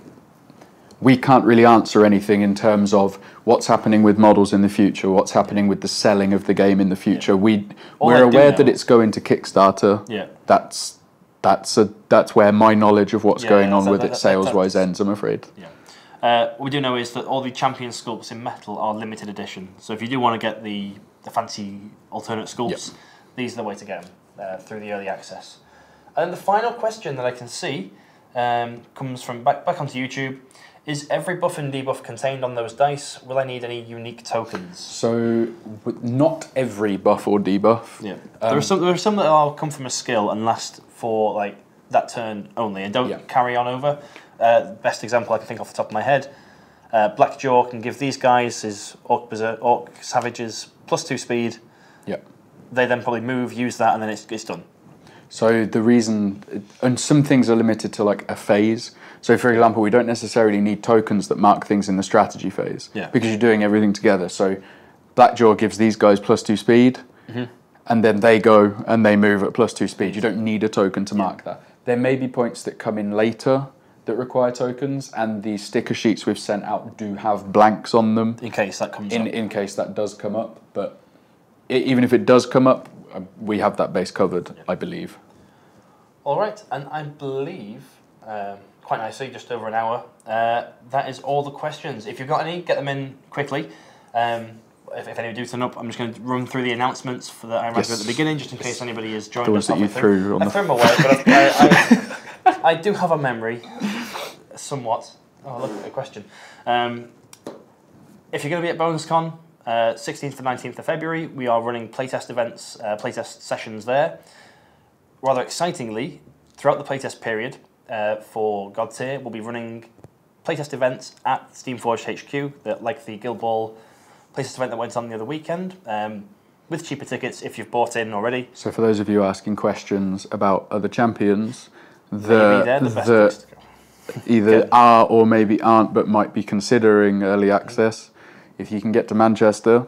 we can't really answer anything in terms of what's happening with models in the future, what's happening with the selling of the game in the future. We're aware that it's going to Kickstarter. That's where my knowledge of what's going on with it sales-wise ends, I'm afraid. What we do know is that all the champion sculpts in metal are limited edition. So if you do want to get the fancy alternate sculpts, these are the way to get them through the early access. And then the final question that I can see comes from back onto YouTube. Is every buff and debuff contained on those dice? Will I need any unique tokens? So, not every buff or debuff. There are some that will come from a skill and last for like that turn only and don't carry on over. Best example I can think off the top of my head. Blackjaw can give these guys his Orc Savages +2 speed. They then probably move, use that, and then it's done. So the reason, and some things are limited to like a phase. So for example, we don't necessarily need tokens that mark things in the strategy phase because you're doing everything together. So Blackjaw gives these guys +2 speed, and then they go and they move at +2 speed. You don't need a token to mark that. There may be points that come in later that require tokens, and the sticker sheets we've sent out do have blanks on them. In case that comes up. In case that does come up. But even if it does come up, we have that base covered, I believe. All right, and I believe, quite nicely, just over an hour, that is all the questions. If you've got any, get them in quickly. If any do turn up, I'm just going to run through the announcements that I ran through at the beginning, just in case anybody is joined us. That you threw. I threw them away, but I do have a memory, somewhat. Oh, look at the question. If you're going to be at BoonsCon, 16th to 19th of February, we are running playtest events, playtest sessions there. Rather excitingly, throughout the playtest period for Godtear, we'll be running playtest events at Steamforged HQ, like the Guild Ball playtest event that went on the other weekend, with cheaper tickets if you've bought in already. So for those of you asking questions about other champions, that either are or maybe aren't but might be considering early access, if you can get to Manchester,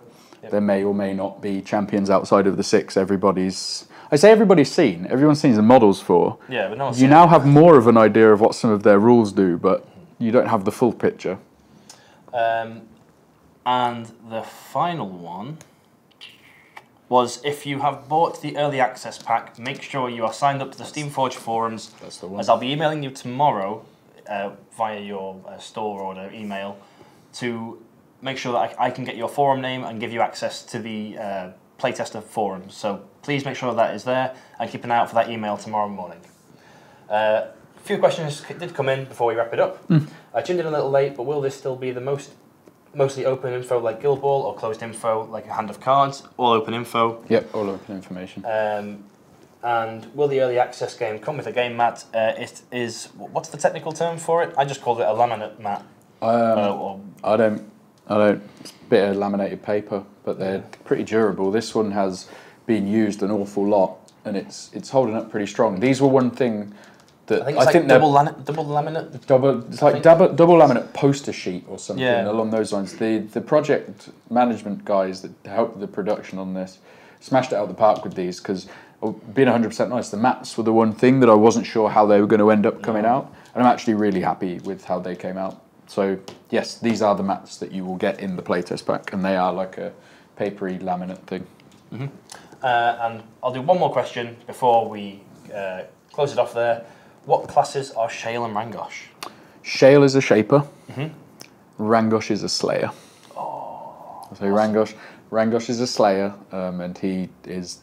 there may or may not be champions outside of the 6 I say everybody's seen. Everyone's seen the models for. But no one's you now have more of an idea of what some of their rules do, but you don't have the full picture. And the final one was, if you have bought the early access pack, make sure you are signed up to the Steamforged forums. That's the one. As I'll be emailing you tomorrow via your store order email to make sure that I can get your forum name and give you access to the playtester forums. So please make sure that is there and keep an eye out for that email tomorrow morning. A few questions did come in before we wrap it up. I tuned in a little late, but will this still be the mostly open info like Guild Ball, or closed info like a hand of cards? All open info. Yep, all open information. And will the early access game come with a game mat? It is, what's the technical term for it? I just called it a laminate mat. I don't. It's a bit of laminated paper, but they're pretty durable. This one has been used an awful lot, and it's holding up pretty strong. These were one thing that I think double laminate. It's like double laminate poster sheet or something along those lines. The project management guys that helped with the production on this smashed it out of the park with these, because being 100% honest, the mats were the one thing that I wasn't sure how they were going to end up coming out, and I'm actually really happy with how they came out. So yes, these are the mats that you will get in the playtest pack, and they are like a papery laminate thing. And I'll do one more question before we close it off there. What classes are Shale and Rangosh? Shale is a shaper. Rangosh is a slayer. Oh, so Rangosh is a slayer, and he is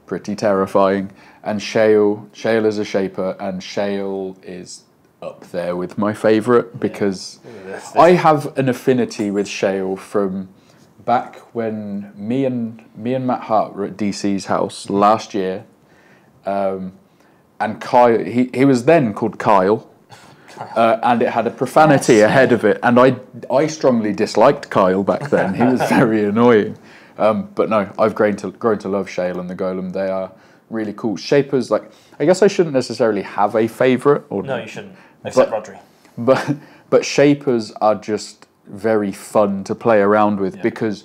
pretty terrifying. And Shale is a shaper, and Shale is up there with my favourite because I have an affinity with Shale from back when me and Matt Hart were at DC's house last year, and Kyle, he was then called Kyle, and it had a profanity ahead of it, and I strongly disliked Kyle back then. He was very annoying, but no, I've grown to love Shale and the Golem. They are really cool shapers. Like, I guess I shouldn't necessarily have a favourite, or no, you shouldn't, except Rodri. But shapers are just very fun to play around with because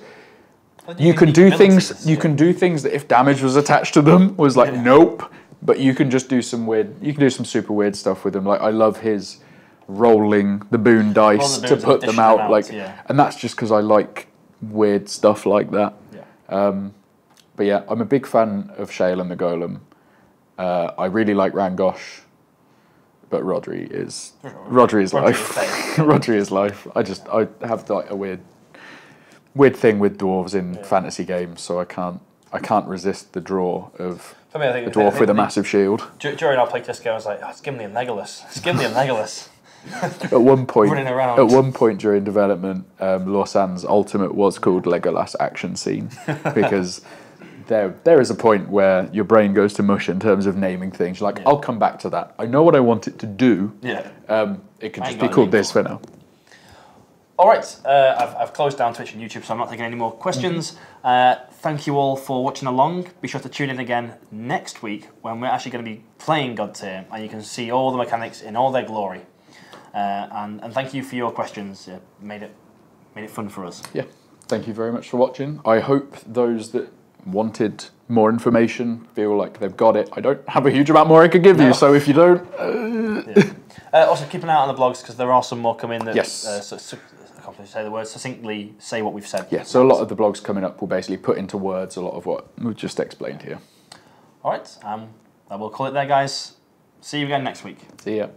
you can do things. You can do things that if damage was attached to them was like nope. But you can just do some weird. You can do some super weird stuff with them. Like, I love his rolling the Boon dice to put them out. Like, and that's just because I like weird stuff like that. But yeah, I'm a big fan of Shale and the Golem. I really like Rangosh. But Rodri is life. Rodri is life. I have like a weird thing with dwarves in fantasy games, so I can't resist the draw of for me, I think, a dwarf with a massive shield. During our playtest game, I was like, it's Gimli and Legolas. It's Gimli and Legolas. At one point, running around. At one point during development, Lawson's ultimate was called Legolas Action Scene because there is a point where your brain goes to mush in terms of naming things. You're like, I'll come back to that. I know what I want it to do. It could just be called this for now. All right, I've closed down Twitch and YouTube, so I'm not taking any more questions. Thank you all for watching along. Be sure to tune in again next week when we're actually going to be playing Godtear, and you can see all the mechanics in all their glory. And thank you for your questions. It made it fun for us. Yeah, thank you very much for watching. I hope those that wanted more information feel like they've got it. I don't have a huge amount more I could give you, so if you don't... Also, keep an eye out on the blogs because there are some more coming that I can't say the words, succinctly say what we've said. Yeah, so a lot of the blogs coming up will basically put into words a lot of what we've just explained here. All right, I will call it there, guys. See you again next week. See ya.